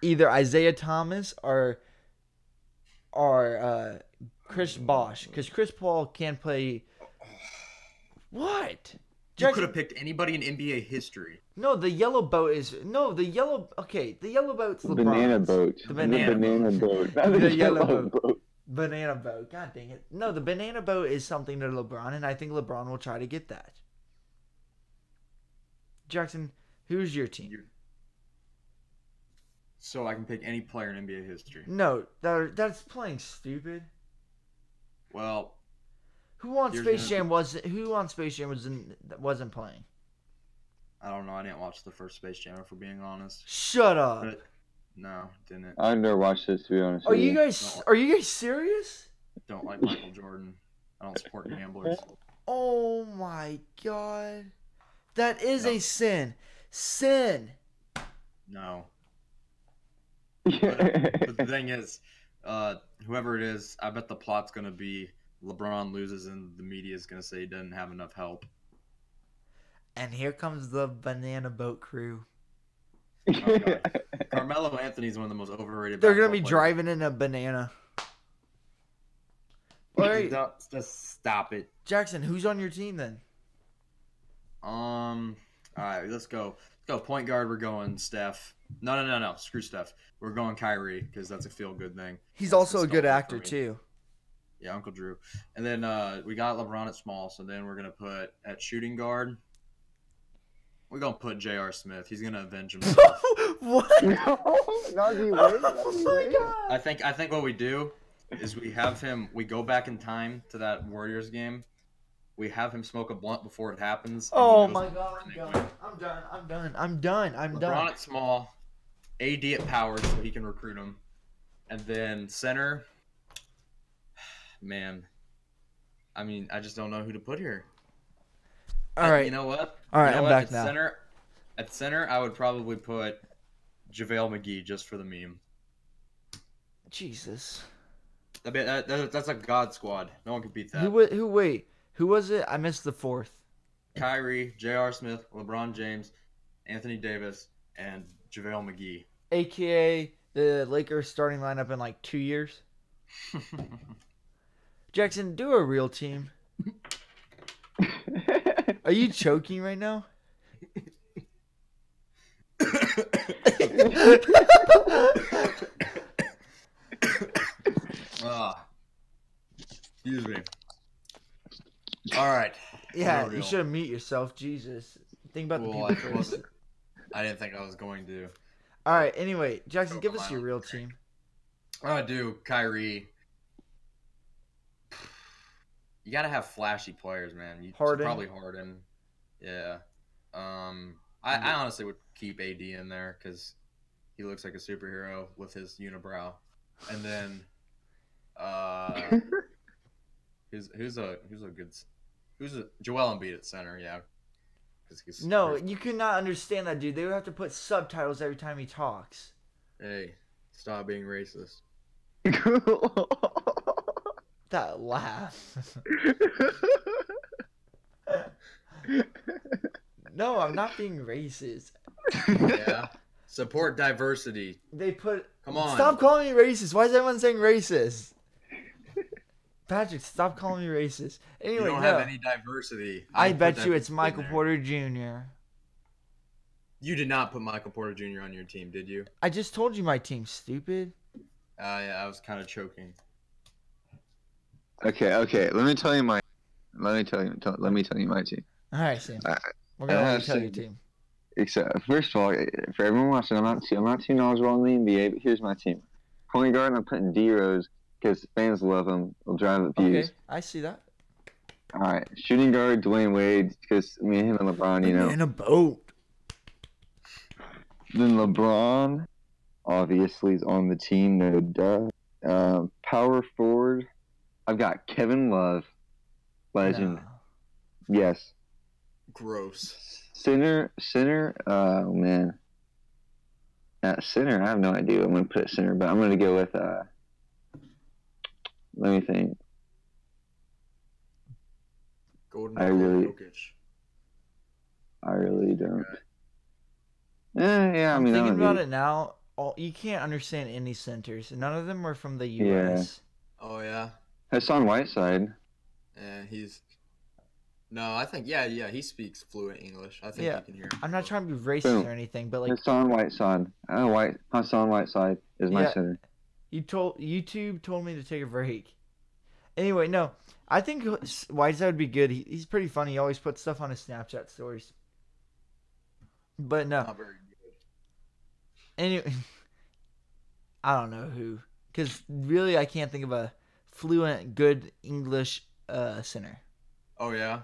Speaker 2: either Isaiah Thomas or Chris Bosh. Because Chris Paul can play... What?
Speaker 4: You could have picked anybody in NBA history.
Speaker 2: No, the yellow boat is... No, the yellow... Okay, the yellow boat's LeBron.
Speaker 3: Banana boat.
Speaker 2: The banana
Speaker 3: boat. Not the yellow boat.
Speaker 2: Banana boat. God dang it. No, the banana boat is something to LeBron, and I think LeBron will try to get that. Jackson, who's your team?
Speaker 4: So I can pick any player in NBA history.
Speaker 2: No, that's playing stupid.
Speaker 4: Well...
Speaker 2: Who on Space Jam wasn't playing?
Speaker 4: I don't know. I didn't watch the first Space Jam, if we're being honest.
Speaker 2: Shut up.
Speaker 4: But, no, didn't.
Speaker 3: I've never watched this, to be honest.
Speaker 2: Are you guys serious?
Speaker 4: Don't like Michael Jordan. I don't support gamblers.
Speaker 2: Oh my god. That is a sin. Sin.
Speaker 4: No. But the thing is, whoever it is, I bet the plot's going to be LeBron loses and the media is going to say he doesn't have enough help.
Speaker 2: And here comes the banana boat crew.
Speaker 4: Oh, Carmelo Anthony's one of the most overrated.
Speaker 2: They're going to be driving in a banana. All right.
Speaker 4: Just stop it.
Speaker 2: Jackson, who's on your team then?
Speaker 4: All right, let's go. Point guard, we're going Steph. No. Screw Steph. We're going Kyrie because that's a feel-good thing.
Speaker 2: He's also a good actor too.
Speaker 4: Yeah, Uncle Drew. And then we got LeBron at small, so then we're going to put at shooting guard. We're going to put J.R. Smith. He's going to avenge himself.
Speaker 2: What?
Speaker 3: No, not the way.
Speaker 2: Oh my god.
Speaker 4: I think what we do is we have him, we go back in time to that Warriors game. We have him smoke a blunt before it happens.
Speaker 2: Oh my god, I'm done.
Speaker 4: LeBron at small, AD at power so he can recruit him. And then center... Man, I mean, I just don't know who to put here.
Speaker 2: All right.
Speaker 4: You know what?
Speaker 2: All right, I'm back now.
Speaker 4: At center, I would probably put JaVale McGee just for the meme.
Speaker 2: Jesus.
Speaker 4: I mean, that's a god squad. No one can beat that.
Speaker 2: Who was it? I missed the fourth.
Speaker 4: Kyrie, J.R. Smith, LeBron James, Anthony Davis, and JaVale McGee.
Speaker 2: AKA the Lakers starting lineup in like 2 years. Jackson, do a real team. Are you choking right now?
Speaker 4: Excuse me. All right.
Speaker 2: Yeah, you should have mute yourself. Jesus. Think about the people first.
Speaker 4: I didn't think I was going to.
Speaker 2: All right. Anyway, Jackson, give us your real team.
Speaker 4: I do. Kyrie. You gotta have flashy players, man.
Speaker 2: Harden.
Speaker 4: Probably Harden. Yeah. I honestly would keep AD in there because he looks like a superhero with his unibrow. And then, who's Joel Embiid at center? Yeah.
Speaker 2: No, you could not understand that, dude. They would have to put subtitles every time he talks.
Speaker 4: Hey, stop being racist.
Speaker 2: That laugh. No, I'm not being racist.
Speaker 4: Yeah. Support diversity.
Speaker 2: They put
Speaker 4: Come on.
Speaker 2: Stop calling me racist. Why is everyone saying racist? Patrick, stop calling me racist. Anyway,
Speaker 4: You don't have any diversity.
Speaker 2: I
Speaker 4: put
Speaker 2: bet you
Speaker 4: diversity
Speaker 2: it's Michael
Speaker 4: in there.
Speaker 2: Porter Jr.
Speaker 4: You did not put Michael Porter Jr. on your team, did you?
Speaker 2: I just told you my team, stupid.
Speaker 4: Yeah, I was kind of choking.
Speaker 3: Okay. Let me tell you my team.
Speaker 2: All right, Sam.
Speaker 3: I-
Speaker 2: We're gonna
Speaker 3: I
Speaker 2: let you
Speaker 3: have
Speaker 2: tell your
Speaker 3: seen-
Speaker 2: team.
Speaker 3: Except, first of all, for everyone watching, I'm not too knowledgeable in the NBA, but here's my team. Point guard, I'm putting D Rose because fans love him. He'll drive up views.
Speaker 2: Okay, I see that.
Speaker 3: All right, shooting guard, Dwayne Wade, because me and him and LeBron, you know.
Speaker 2: In a boat.
Speaker 3: Then LeBron, obviously, is on the team. No duh. Power forward, I've got Kevin Love, legend.
Speaker 2: No.
Speaker 3: Yes.
Speaker 4: Gross.
Speaker 3: Center. Oh man. At center, I have no idea what I'm gonna put at center, but I'm gonna go with let me think.
Speaker 4: Golden
Speaker 3: I really-
Speaker 4: Jokic.
Speaker 3: I really don't.
Speaker 4: Okay.
Speaker 3: Yeah, I
Speaker 2: I'm
Speaker 3: mean,
Speaker 2: thinking
Speaker 3: that
Speaker 2: about
Speaker 3: would
Speaker 2: it now. You can't understand any centers. None of them are from the U.S.
Speaker 4: Oh yeah.
Speaker 3: be Hassan Whiteside.
Speaker 4: Yeah, he's. No, I think yeah, he speaks fluent English. I think
Speaker 2: Yeah.
Speaker 4: you can hear him.
Speaker 2: I'm not trying to be racist
Speaker 3: Boom.
Speaker 2: or anything, but like
Speaker 3: Hassan Whiteside. Hassan Whiteside is my
Speaker 2: Yeah.
Speaker 3: center.
Speaker 2: YouTube told me to take a break. Anyway, no, I think Whiteside would be good. He's pretty funny. He always puts stuff on his Snapchat stories. But no,
Speaker 4: Not very good.
Speaker 2: anyway, I don't know who, because really I can't think of a fluent, good English center
Speaker 4: Oh yeah.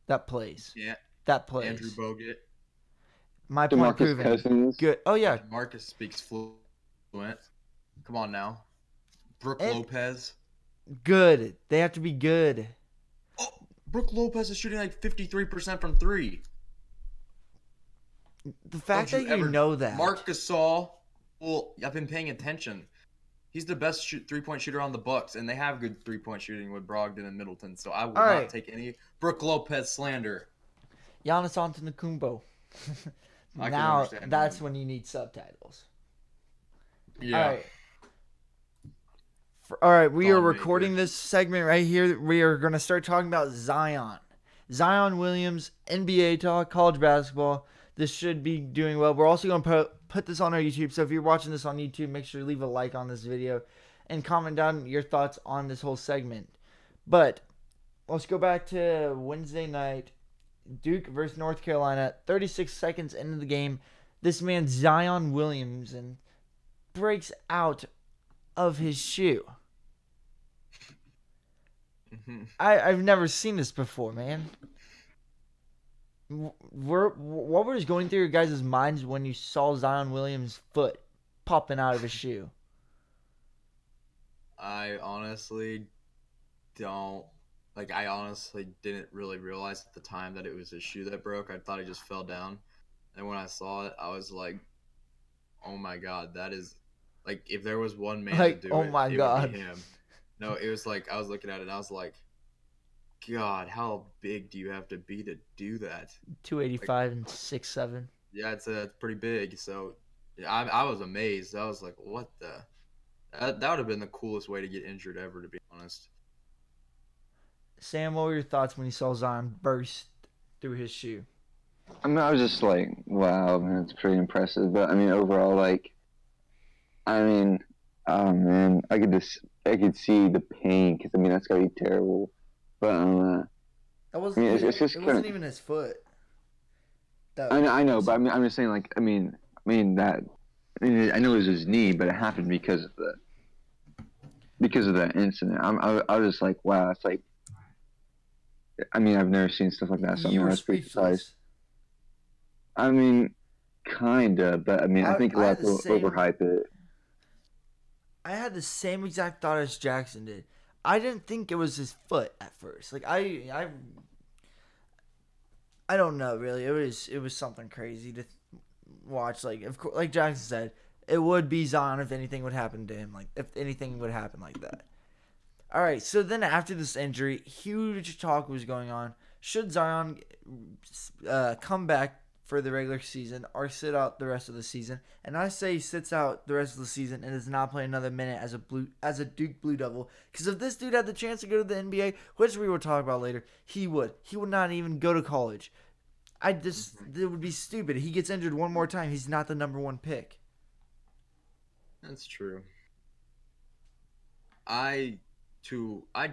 Speaker 2: that plays.
Speaker 4: Yeah.
Speaker 2: That plays.
Speaker 4: Andrew Bogut.
Speaker 2: My point
Speaker 3: DeMarcus
Speaker 2: proven.
Speaker 3: Cousins.
Speaker 2: Good. Oh yeah,
Speaker 4: Marcus speaks fluent. Come on now. Brooke
Speaker 2: And-
Speaker 4: Lopez.
Speaker 2: good. They have to be good.
Speaker 4: Oh, Brooke Lopez is shooting like 53% from three.
Speaker 2: The fact
Speaker 4: Don't
Speaker 2: that
Speaker 4: you
Speaker 2: you
Speaker 4: ever-
Speaker 2: know that.
Speaker 4: Marc Gasol. Well, I've been paying attention. He's the best three-point shooter on the Bucks, and they have good three-point shooting with Brogdon and Middleton. So I will
Speaker 2: All
Speaker 4: not
Speaker 2: right.
Speaker 4: take any Brooke Lopez slander.
Speaker 2: Giannis Antetokounmpo.
Speaker 4: I can
Speaker 2: Now
Speaker 4: understand
Speaker 2: that's
Speaker 4: that.
Speaker 2: when you need subtitles.
Speaker 4: Yeah.
Speaker 2: All right. All right, we are
Speaker 4: Thon
Speaker 2: recording
Speaker 4: Maker.
Speaker 2: this segment right here. We are going to start talking about Zion. Zion Williams, NBA talk, college basketball. This should be doing well. We're also going to put this on our YouTube. So if you're watching this on YouTube, make sure to leave a like on this video and comment down your thoughts on this whole segment. But let's go back to Wednesday night. Duke versus North Carolina. 36 seconds into the game, this man Zion Williamson breaks out of his shoe.
Speaker 4: Mhm.
Speaker 2: I've never seen this before, man. What was going through your guys' minds when you saw Zion Williams' foot popping out of his shoe?
Speaker 4: I honestly don't. I honestly didn't really realize at the time that it was his shoe that broke. I thought he just fell down. And when I saw it, I was like, oh my God, that is. If there was one man
Speaker 2: Like,
Speaker 4: to do
Speaker 2: oh
Speaker 4: it,
Speaker 2: my
Speaker 4: it
Speaker 2: God.
Speaker 4: would be him. No, it was I was looking at it and I was like, God, how big do you have to be to do that?
Speaker 2: 285 and 6'7".
Speaker 4: Yeah, it's pretty big. So yeah, I was amazed. I was like, what the? That would have been the coolest way to get injured ever, to be honest.
Speaker 2: Sam, what were your thoughts when you saw Zion burst through his shoe?
Speaker 3: I mean, I was just like, wow, man, it's pretty impressive. But I mean, overall, oh man, I could see the pain because I mean that's gotta be terrible. But
Speaker 2: That wasn't.
Speaker 3: I mean, it's just
Speaker 2: it wasn't
Speaker 3: kinda-
Speaker 2: even his foot.
Speaker 3: I know, but I'm just saying, I know it was his knee, but it happened because of that incident. I was just like, wow, it's like, I mean, I've never seen stuff like that, so
Speaker 2: You
Speaker 3: I
Speaker 2: were
Speaker 3: was pretty surprised.
Speaker 2: speechless.
Speaker 3: I mean, kinda, but I mean, I think a
Speaker 2: I
Speaker 3: lot
Speaker 2: had
Speaker 3: of
Speaker 2: the
Speaker 3: people
Speaker 2: same-
Speaker 3: overhype it.
Speaker 2: I had the same exact thought as Jackson did. I didn't think it was his foot at first. I don't know really. It was something crazy to watch. Of course, like Jackson said, it would be Zion if anything would happen to him. If anything would happen like that. All right. So then after this injury, huge talk was going on. Should Zion come back for the regular season or sit out the rest of the season. And I say he sits out the rest of the season and does not play another minute as a Duke Blue Devil. Because if this dude had the chance to go to the NBA, which we will talk about later, he would. He would not even go to college. It would be stupid. He gets injured one more time. He's not the number one pick.
Speaker 4: That's true. I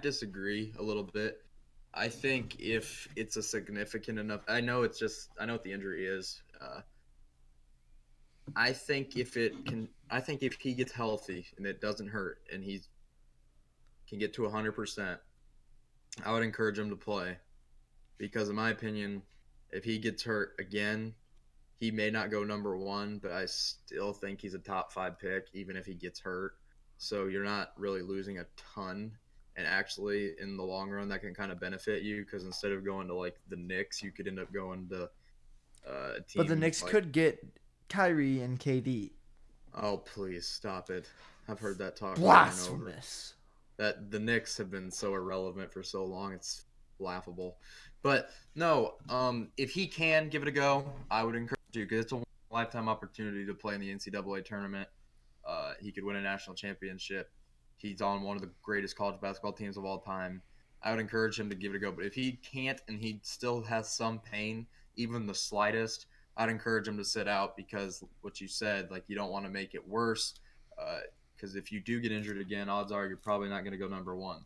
Speaker 4: disagree a little bit. I think if it's a significant enough, I know what the injury is. I think if he gets healthy and it doesn't hurt and he can get to 100%, I would encourage him to play. Because in my opinion, if he gets hurt again, he may not go number one, but I still think he's a top 5 pick, even if he gets hurt. So you're not really losing a ton. And actually, in the long run, that can kind of benefit you because instead of going to like the Knicks, you could end up going to a team.
Speaker 2: But the Knicks could get Kyrie and KD.
Speaker 4: Oh, please stop it! I've heard that talk.
Speaker 2: Blasphemous.
Speaker 4: That the Knicks have been so irrelevant for so long, it's laughable. But no, if he can give it a go, I would encourage you because it's a lifetime opportunity to play in the NCAA tournament. He could win a national championship. He's on one of the greatest college basketball teams of all time. I would encourage him to give it a go. But if he can't and he still has some pain, even the slightest, I'd encourage him to sit out because what you said, like you don't want to make it worse. Because if you do get injured again, odds are you're probably not going to go number one.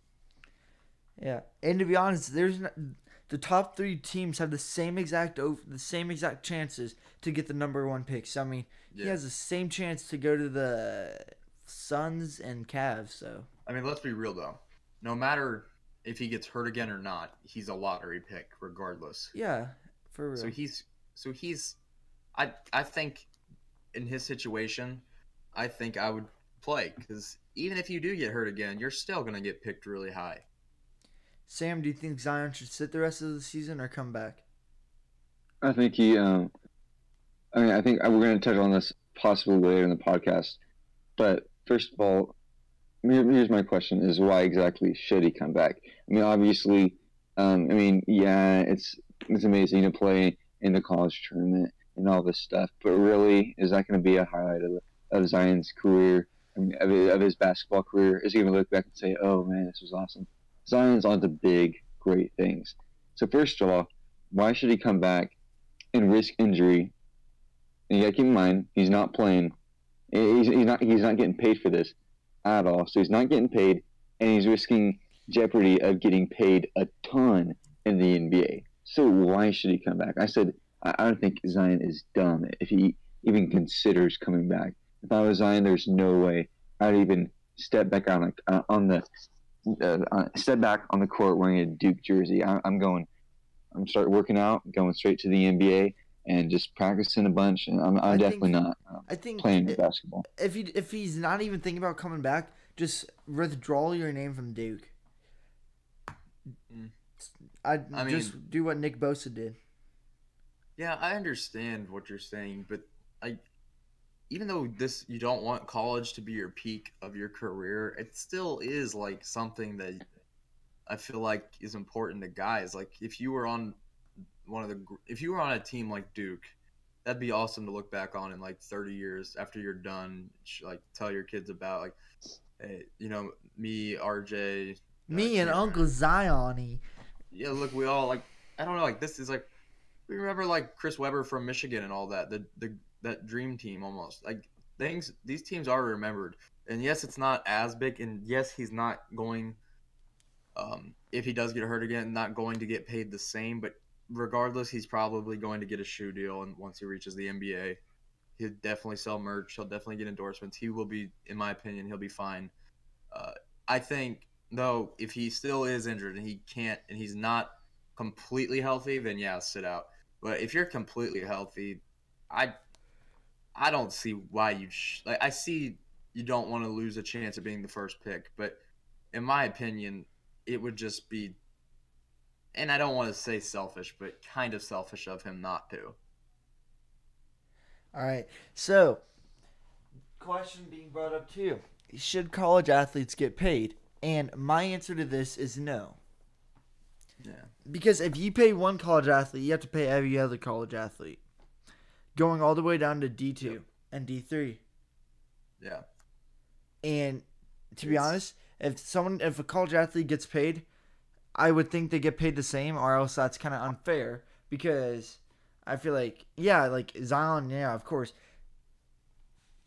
Speaker 2: Yeah, and to be honest, the top 3 teams have the same exact chances to get the number 1 pick. So I mean, he has the same chance to go to the Suns and Cavs. So
Speaker 4: I mean, let's be real though. No matter if he gets hurt again or not, he's a lottery pick regardless.
Speaker 2: Yeah, for real.
Speaker 4: So he's I think in his situation, I think I would play because even if you do get hurt again, you're still gonna get picked really high.
Speaker 2: Sam, do you think Zion should sit the rest of the season or come back?
Speaker 3: I think he. I think we're going to touch on this possibly later in the podcast. But first of all, here's my question: is why exactly should he come back? I mean, obviously, it's amazing to play in the college tournament and all this stuff, but really, is that going to be a highlight of Zion's career? I mean, of his basketball career? Is he going to look back and say, "Oh man, this was awesome"? Zion's on to big, great things. So first of all, why should he come back and risk injury? And you got to keep in mind, he's not playing. He's not getting paid for this at all. So he's not getting paid, and he's risking jeopardy of getting paid a ton in the NBA. So why should he come back? I said I don't think Zion is dumb if he even considers coming back. If I was Zion, there's no way I'd even step back step back on the court wearing a Duke jersey. I'm start working out, going straight to the NBA, and just practicing a bunch. And I'm definitely not playing basketball.
Speaker 2: If he's not even thinking about coming back, just withdraw your name from Duke. I mean, just do what Nick Bosa did.
Speaker 4: Yeah, I understand what you're saying, but even though you don't want college to be your peak of your career, it still is like something that I feel like is important to guys. Like if you were on a team like Duke, that'd be awesome to look back on in like 30 years after you're done. Like tell your kids about like, hey, me, RJ,
Speaker 2: me and Uncle Zion.
Speaker 4: Yeah, look, we all like. I don't know. Like this is like we remember like Chris Webber from Michigan and all that. That dream team almost like these teams are remembered. And yes, it's not as big, and yes, he's not going if he does get hurt again, not going to get paid the same, but regardless, he's probably going to get a shoe deal, and once he reaches the NBA, he'll definitely sell merch, he'll definitely get endorsements. He will be, in my opinion, he'll be fine. I think though, if he still is injured and he can't and he's not completely healthy, then yeah, sit out. But if you're completely healthy, I don't see why you I see you don't want to lose a chance of being the first pick, but in my opinion, it would just be, and I don't want to say selfish, but kind of selfish of him not to.
Speaker 2: All right. So, question being brought up too. Should college athletes get paid? And my answer to this is no.
Speaker 4: Yeah.
Speaker 2: Because if you pay one college athlete, you have to pay every other college athlete. going all the way down to D2
Speaker 4: Yep.
Speaker 2: and D3.
Speaker 4: Yeah.
Speaker 2: And to be honest, if a college athlete gets paid, I would think they get paid the same, or else that's kind of unfair because I feel like, yeah, like Zion, yeah, of course.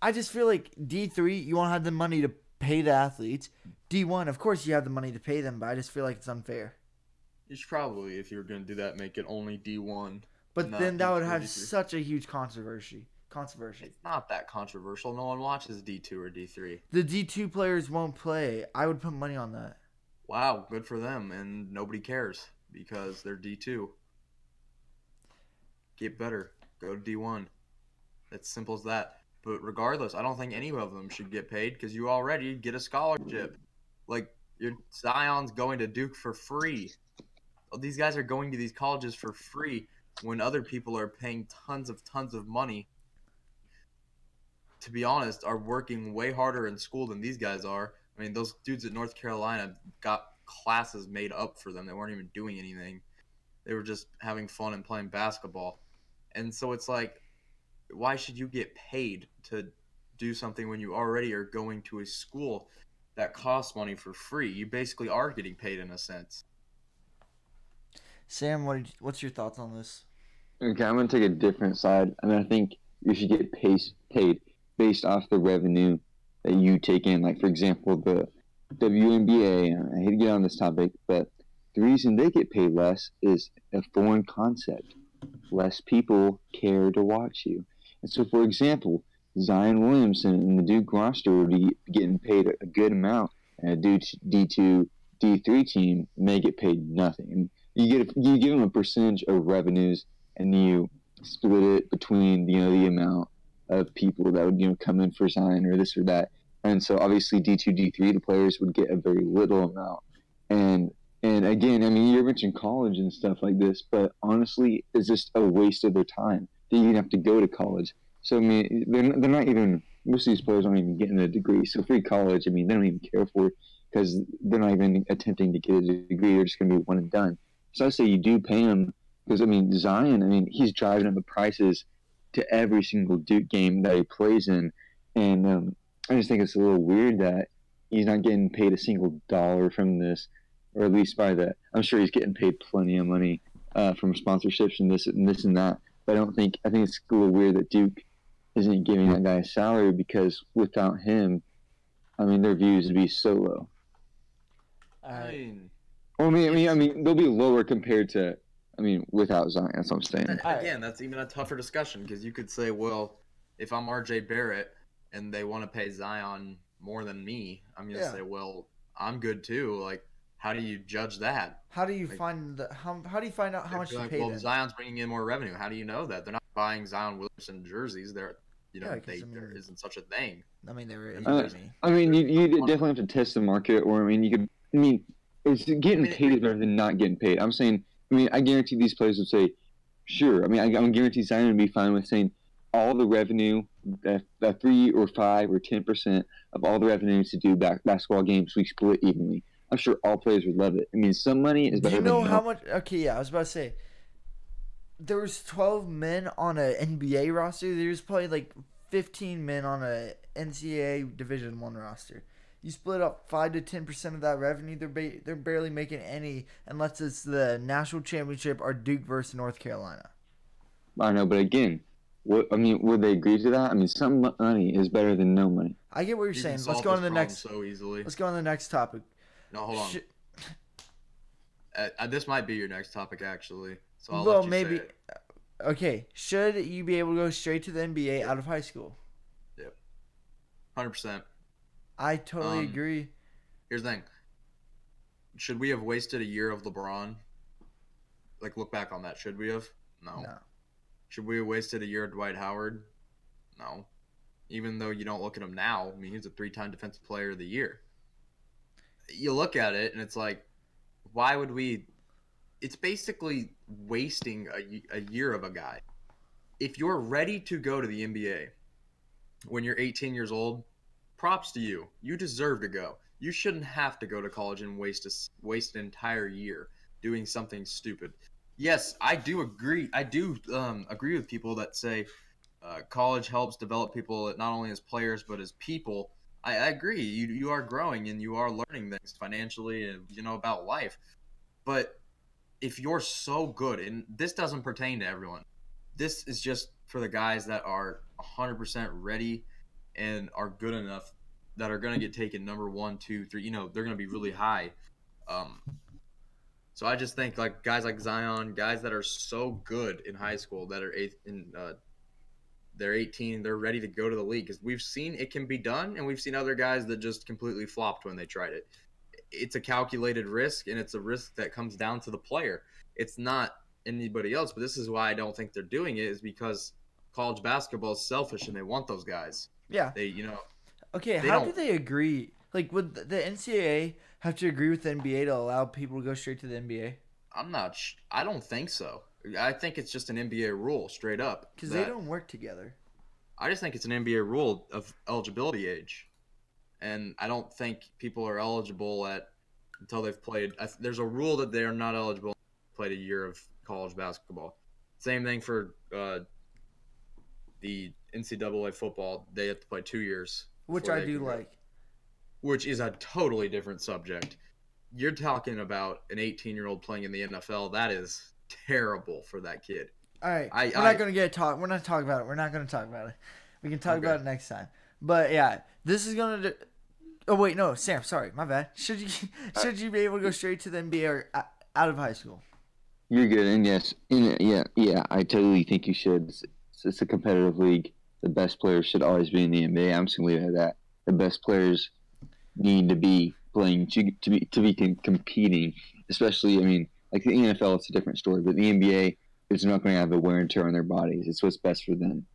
Speaker 2: I just feel like D3, you won't have the money to pay the athletes. D1, of course, you have the money to pay them, but I just feel like it's unfair.
Speaker 4: You should probably, if you're going to do that, make it only D1.
Speaker 2: But
Speaker 4: not
Speaker 2: then that would
Speaker 4: D2 or
Speaker 2: have
Speaker 4: D3.
Speaker 2: such a huge controversy.
Speaker 4: It's not that controversial. No one watches D2 or D3.
Speaker 2: The D2 players won't play. I would put money on that.
Speaker 4: Wow, good for them, and nobody cares because they're D2. Get better. Go to D1. It's simple as that. But regardless, I don't think any of them should get paid because you already get a scholarship. Like, your Zion's going to Duke for free. These guys are going to these colleges for free when other people are paying tons of money. To be honest, are working way harder in school than these guys are. I mean, those dudes at North Carolina got classes made up for them. They weren't even doing anything. They were just having fun and playing basketball. And so it's like, why should you get paid to do something when you already are going to a school that costs money for free? You basically are getting paid in a sense.
Speaker 2: Sam, what's your thoughts on this?
Speaker 3: Okay, I'm gonna take a different side. I mean, I think you should get paid based off the revenue that you take in. Like, for example, the WNBA. I hate to get on this topic, but the reason they get paid less is a foreign concept. Less people care to watch you. And so, for example, Zion Williamson and the Duke roster would be getting paid a good amount, and a Duke D2, D3 team may get paid nothing. And you give them a percentage of revenues, and you split it between the amount of people that would come in for Zion or this or that. And so obviously D2, D3, the players would get a very little amount. And again, I mean, you mentioned college and stuff like this, but honestly, it's just a waste of their time. They even have to go to college. So, I mean, they're not even, most of these players aren't even getting a degree. So, free college, I mean, they don't even care for it because they're not even attempting to get a degree. They're just going to be one and done. So, I say you do pay them because, I mean, Zion, I mean, he's driving up the prices to every single Duke game that he plays in. And I just think it's a little weird that he's not getting paid a single dollar from this, or at least by that. I'm sure he's getting paid plenty of money from sponsorships and this and that. But I think it's a little weird that Duke isn't giving that guy a salary because without him, I mean, their views would be so low.
Speaker 4: I
Speaker 3: mean, they'll be lower compared to, without Zion. That's what I'm saying.
Speaker 4: again, that's even a tougher discussion because you could say, well, if I'm RJ Barrett and they want to pay Zion more than me, I'm going to say, well, I'm good too. Like, how do you judge that?
Speaker 2: How do you find how do you find out how much to pay them?
Speaker 4: Zion's bringing in more revenue. How do you know that? They're not buying Zion Williamson jerseys. There isn't such a thing.
Speaker 2: I mean, there is.
Speaker 3: You definitely have to test the market, or it's getting paid is better than not getting paid. I'm saying, I guarantee these players would say, sure. I guarantee Zion would be fine with saying all the revenue, that 3 or 5 or 10% of all the revenue to do basketball games, we split evenly. I'm sure all players would love it. Some money is better.
Speaker 2: Do you know how much? Okay, yeah, I was about to say. There was 12 men on an NBA roster. There's probably like 15 men on a NCAA Division I roster. You split up 5 to 10% of that revenue. They're barely making any unless it's the national championship or Duke versus North Carolina.
Speaker 3: I know, but again, would they agree to that? Some money is better than no money.
Speaker 2: I get what you're saying. Let's go on to the next.
Speaker 4: So easily.
Speaker 2: Let's go on to the next topic.
Speaker 4: No, hold on. This might be your next topic, actually. So I'll
Speaker 2: well,
Speaker 4: let you
Speaker 2: maybe.
Speaker 4: say it.
Speaker 2: Okay, should you be able to go straight to the NBA out of high school?
Speaker 4: Yep. 100%.
Speaker 2: I totally agree.
Speaker 4: Here's the thing. Should we have wasted a year of LeBron? Like, look back on that. Should we have? No. Should we have wasted a year of Dwight Howard? No. Even though you don't look at him now, he's a 3-time Defensive Player of the Year. You look at it, and it's like, why would we... It's basically wasting a year of a guy. If you're ready to go to the NBA when you're 18 years old, props to you. You deserve to go. You shouldn't have to go to college and waste an entire year doing something stupid. Yes, I do agree. I do agree with people that say, college helps develop people not only as players but as people. I agree. You are growing and you are learning things financially and about life. But if you're so good, and this doesn't pertain to everyone, this is just for the guys that are 100% ready and are good enough that are going to get taken number 1, 2, 3. They're going to be really high. So I just think like guys like Zion, guys that are so good in high school that are they're 18, they're ready to go to the league because we've seen it can be done, and we've seen other guys that just completely flopped when they tried it. It's a calculated risk, and it's a risk that comes down to the player. It's not anybody else, but this is why I don't think they're doing it, is because college basketball is selfish, and they want those guys.
Speaker 2: Yeah. Okay, how do they agree? Like, would the NCAA have to agree with the NBA to allow people to go straight to the NBA?
Speaker 4: I don't think so. I think it's just an NBA rule, straight up.
Speaker 2: Because they don't work together.
Speaker 4: I just think it's an NBA rule of eligibility age. And I don't think people are eligible until they've played. There's a rule that they are not eligible until they've played a year of college basketball. Same thing for the NCAA football. They have to play 2 years.
Speaker 2: Which I do like.
Speaker 4: Which is a totally different subject. You're talking about an 18-year-old playing in the NFL. That is terrible for that kid.
Speaker 2: All right, we're not going to talk. We're not talking about it. We're not going to talk about it. We can talk about it next time. But yeah, this is going to. Oh wait, no, Sam. Sorry, my bad. Should you be able to go straight to the NBA or out of high school?
Speaker 3: You're good, and yes, yeah. I totally think you should. It's a competitive league. The best players should always be in the NBA. I'm just gonna leave it at that. The best players need to be playing to be competing. Especially, I mean, like the NFL, it's a different story, but the NBA is not going to have a wear and tear on their bodies. It's what's best for them.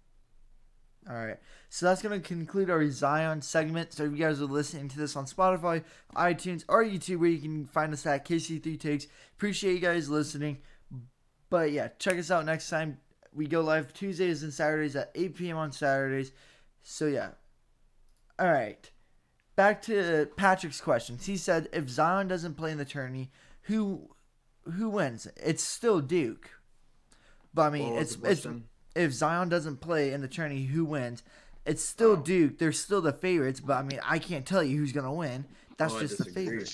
Speaker 2: All right. So that's going to conclude our Zion segment. So if you guys are listening to this on Spotify, iTunes, or YouTube, where you can find us at KC3 Takes. Appreciate you guys listening. But yeah, check us out next time. We go live Tuesdays and Saturdays at 8 p.m. on Saturdays. So yeah. All right. Back to Patrick's questions. He said, if Zion doesn't play in the tourney, who wins? It's still Duke. But I mean, it's if Zion doesn't play in the tourney, who wins? It's still Duke. They're still the favorites, but I mean, I can't tell you who's gonna win. That's just the favorite.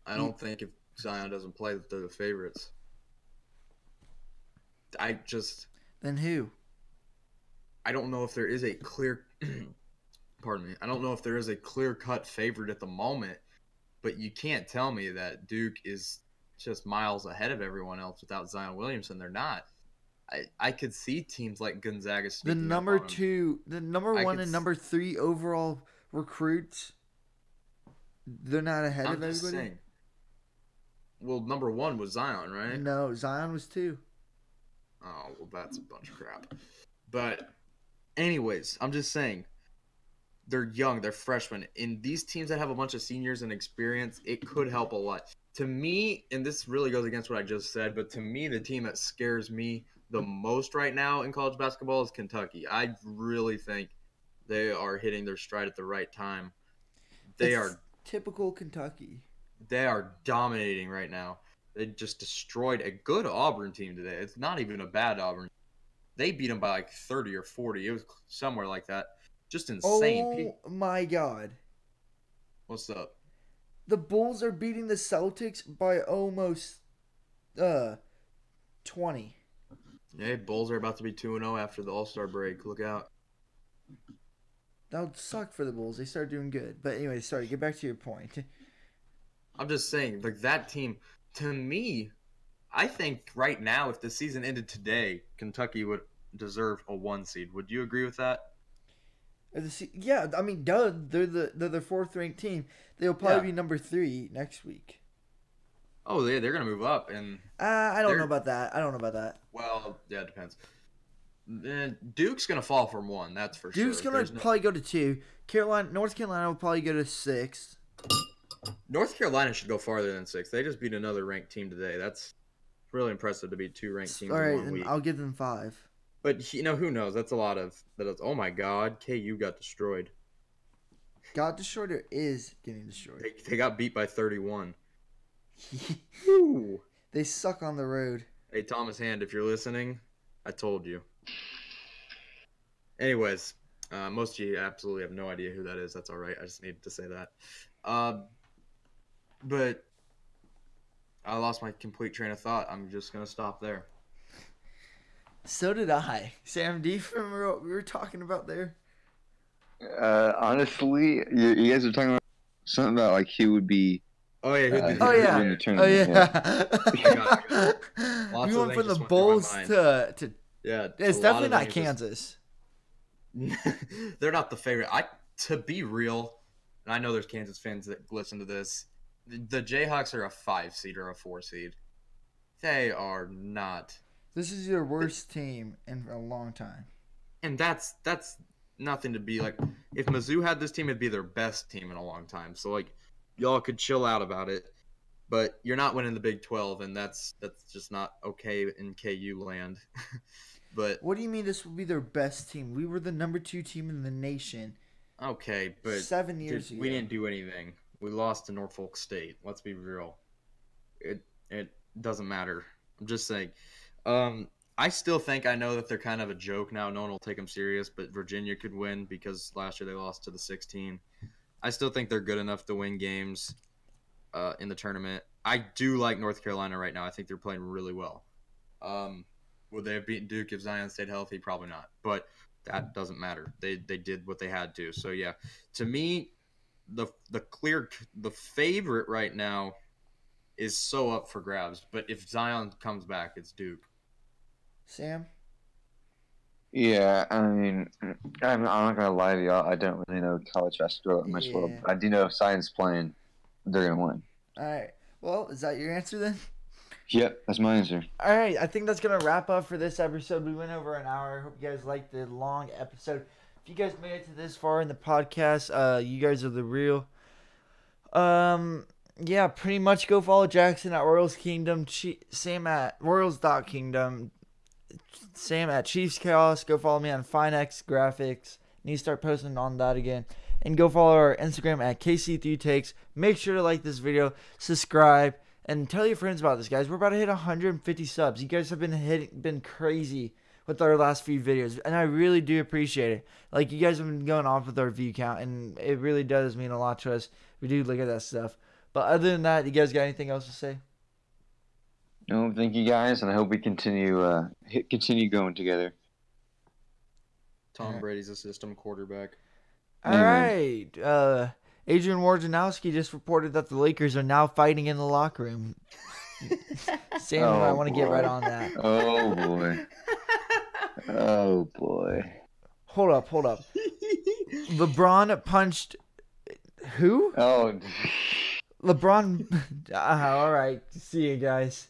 Speaker 4: I don't think if Zion doesn't play, that they're the favorites.
Speaker 2: Then who?
Speaker 4: I don't know if there is a clear. Pardon me. I don't know if there is a clear-cut favorite at the moment, but you can't tell me that Duke is just miles ahead of everyone else without Zion Williamson. They're not. I could see teams like Gonzaga.
Speaker 2: The number one and number 3 overall recruits. They're not ahead of everybody. Saying,
Speaker 4: well, number 1 was Zion, right?
Speaker 2: No, Zion was 2.
Speaker 4: Oh, well, that's a bunch of crap. But, anyways, I'm just saying, they're young, they're freshmen. In these teams that have a bunch of seniors and experience, it could help a lot. To me, and this really goes against what I just said, but to me, the team that scares me the most right now in college basketball is Kentucky. I really think they are hitting their stride at the right time. They are
Speaker 2: typical Kentucky.
Speaker 4: They are dominating right now. They just destroyed a good Auburn team today. It's not even a bad Auburn. They beat them by like 30 or 40. It was somewhere like that. Just insane.
Speaker 2: Oh my God.
Speaker 4: What's up?
Speaker 2: The Bulls are beating the Celtics by almost 20.
Speaker 4: Hey, Bulls are about to be 2-0 after the All-Star break. Look out.
Speaker 2: That would suck for the Bulls. They start doing good. But anyway, sorry, get back to your point.
Speaker 4: I'm just saying, like, that team, to me, I think right now, if the season ended today, Kentucky would deserve a 1 seed. Would you agree with that?
Speaker 2: Yeah, I mean, duh, they're the 4th ranked team. They'll probably be number 3 next week.
Speaker 4: Oh, they're going to move up. And
Speaker 2: I don't know about that.
Speaker 4: Well, yeah, it depends. Duke's going to fall from 1, that's for
Speaker 2: sure. Duke's going to probably go to 2. North Carolina will probably go to 6.
Speaker 4: North Carolina should go farther than 6. They just beat another ranked team today. That's really impressive to beat 2 ranked teams in 1 week.
Speaker 2: I'll give them 5.
Speaker 4: But, who knows? That's a lot of – oh, my God. KU got destroyed.
Speaker 2: Got destroyed or is getting destroyed?
Speaker 4: They got beat by 31.
Speaker 2: They suck on the road.
Speaker 4: Hey, Thomas Hand, if you're listening, I told you. Anyways, most of you absolutely have no idea who that is. That's all right. I just needed to say that. But I lost my complete train of thought. I'm just gonna stop there.
Speaker 2: So did I. Sam, do you remember what we were talking about there?
Speaker 3: Honestly, you guys are talking about something about like he would be.
Speaker 4: Oh yeah, who'd be
Speaker 3: Who
Speaker 4: the
Speaker 2: Oh
Speaker 3: would
Speaker 2: yeah.
Speaker 3: win the
Speaker 2: Oh
Speaker 3: tournament,
Speaker 2: yeah.
Speaker 4: I got it. Lots
Speaker 2: We
Speaker 4: of
Speaker 2: went
Speaker 4: things
Speaker 2: from the
Speaker 4: just went through my
Speaker 2: Bulls
Speaker 4: mind.
Speaker 2: to.
Speaker 4: Yeah,
Speaker 2: It's
Speaker 4: a lot
Speaker 2: definitely
Speaker 4: of
Speaker 2: not
Speaker 4: things just-
Speaker 2: Kansas.
Speaker 4: They're not the favorite. To be real, and I know there's Kansas fans that listen to this. The Jayhawks are a 5 seed or a 4 seed. They are not,
Speaker 2: This is your worst team in a long time.
Speaker 4: and that's nothing to be like. If Mizzou had this team, it'd be their best team in a long time. So like, y'all could chill out about it. But you're not winning the Big 12, and that's just not okay in KU land. But
Speaker 2: What do you mean this will be their best team? We were the number 2 team in the nation
Speaker 4: okay, but
Speaker 2: 7 years
Speaker 4: dude,
Speaker 2: ago.
Speaker 4: we didn't do anything. We lost to Norfolk State. Let's be real. It doesn't matter. I'm just saying. I still think I know that they're kind of a joke now. No one will take them serious, but Virginia could win because last year they lost to the 16. I still think they're good enough to win games in the tournament. I do like North Carolina right now. I think they're playing really well. Would they have beaten Duke if Zion stayed healthy? Probably not. But that doesn't matter. They did what they had to. So yeah, to me, the favorite right now is so up for grabs. But if Zion comes back, it's Duke.
Speaker 2: Sam?
Speaker 3: Yeah, I mean, I'm not gonna lie to y'all. I don't really know college basketball that much. Well,
Speaker 2: Yeah.
Speaker 3: I do know if Zion's playing, they're gonna win.
Speaker 2: All right. Well, is that your answer then?
Speaker 3: Yep, that's my answer.
Speaker 2: All right. I think that's going to wrap up for this episode. We went over an hour. I hope you guys liked the long episode. If you guys made it to this far in the podcast, you guys are the real. Yeah, pretty much go follow Jackson at Royals Kingdom, Sam at Royals.Kingdom, Sam at Chiefs Chaos. Go follow me on Finex Graphics. Need to start posting on that again. And go follow our Instagram at KC3 Takes. Make sure to like this video, subscribe, and tell your friends about this, guys. We're about to hit 150 subs. You guys have been crazy with our last few videos, and I really do appreciate it. Like, you guys have been going off with our view count, and it really does mean a lot to us. We do look at that stuff. But other than that, you guys got anything else to say?
Speaker 3: No, thank you guys, and I hope we continue going together.
Speaker 4: Tom Brady's a system quarterback.
Speaker 2: All right. Adrian Wojnarowski just reported that the Lakers are now fighting in the locker room. Sam, you might want to get
Speaker 3: boy.
Speaker 2: right on that.
Speaker 3: Oh boy. Oh boy.
Speaker 2: Hold up. LeBron punched who?
Speaker 3: Oh.
Speaker 2: LeBron. All right. See you guys.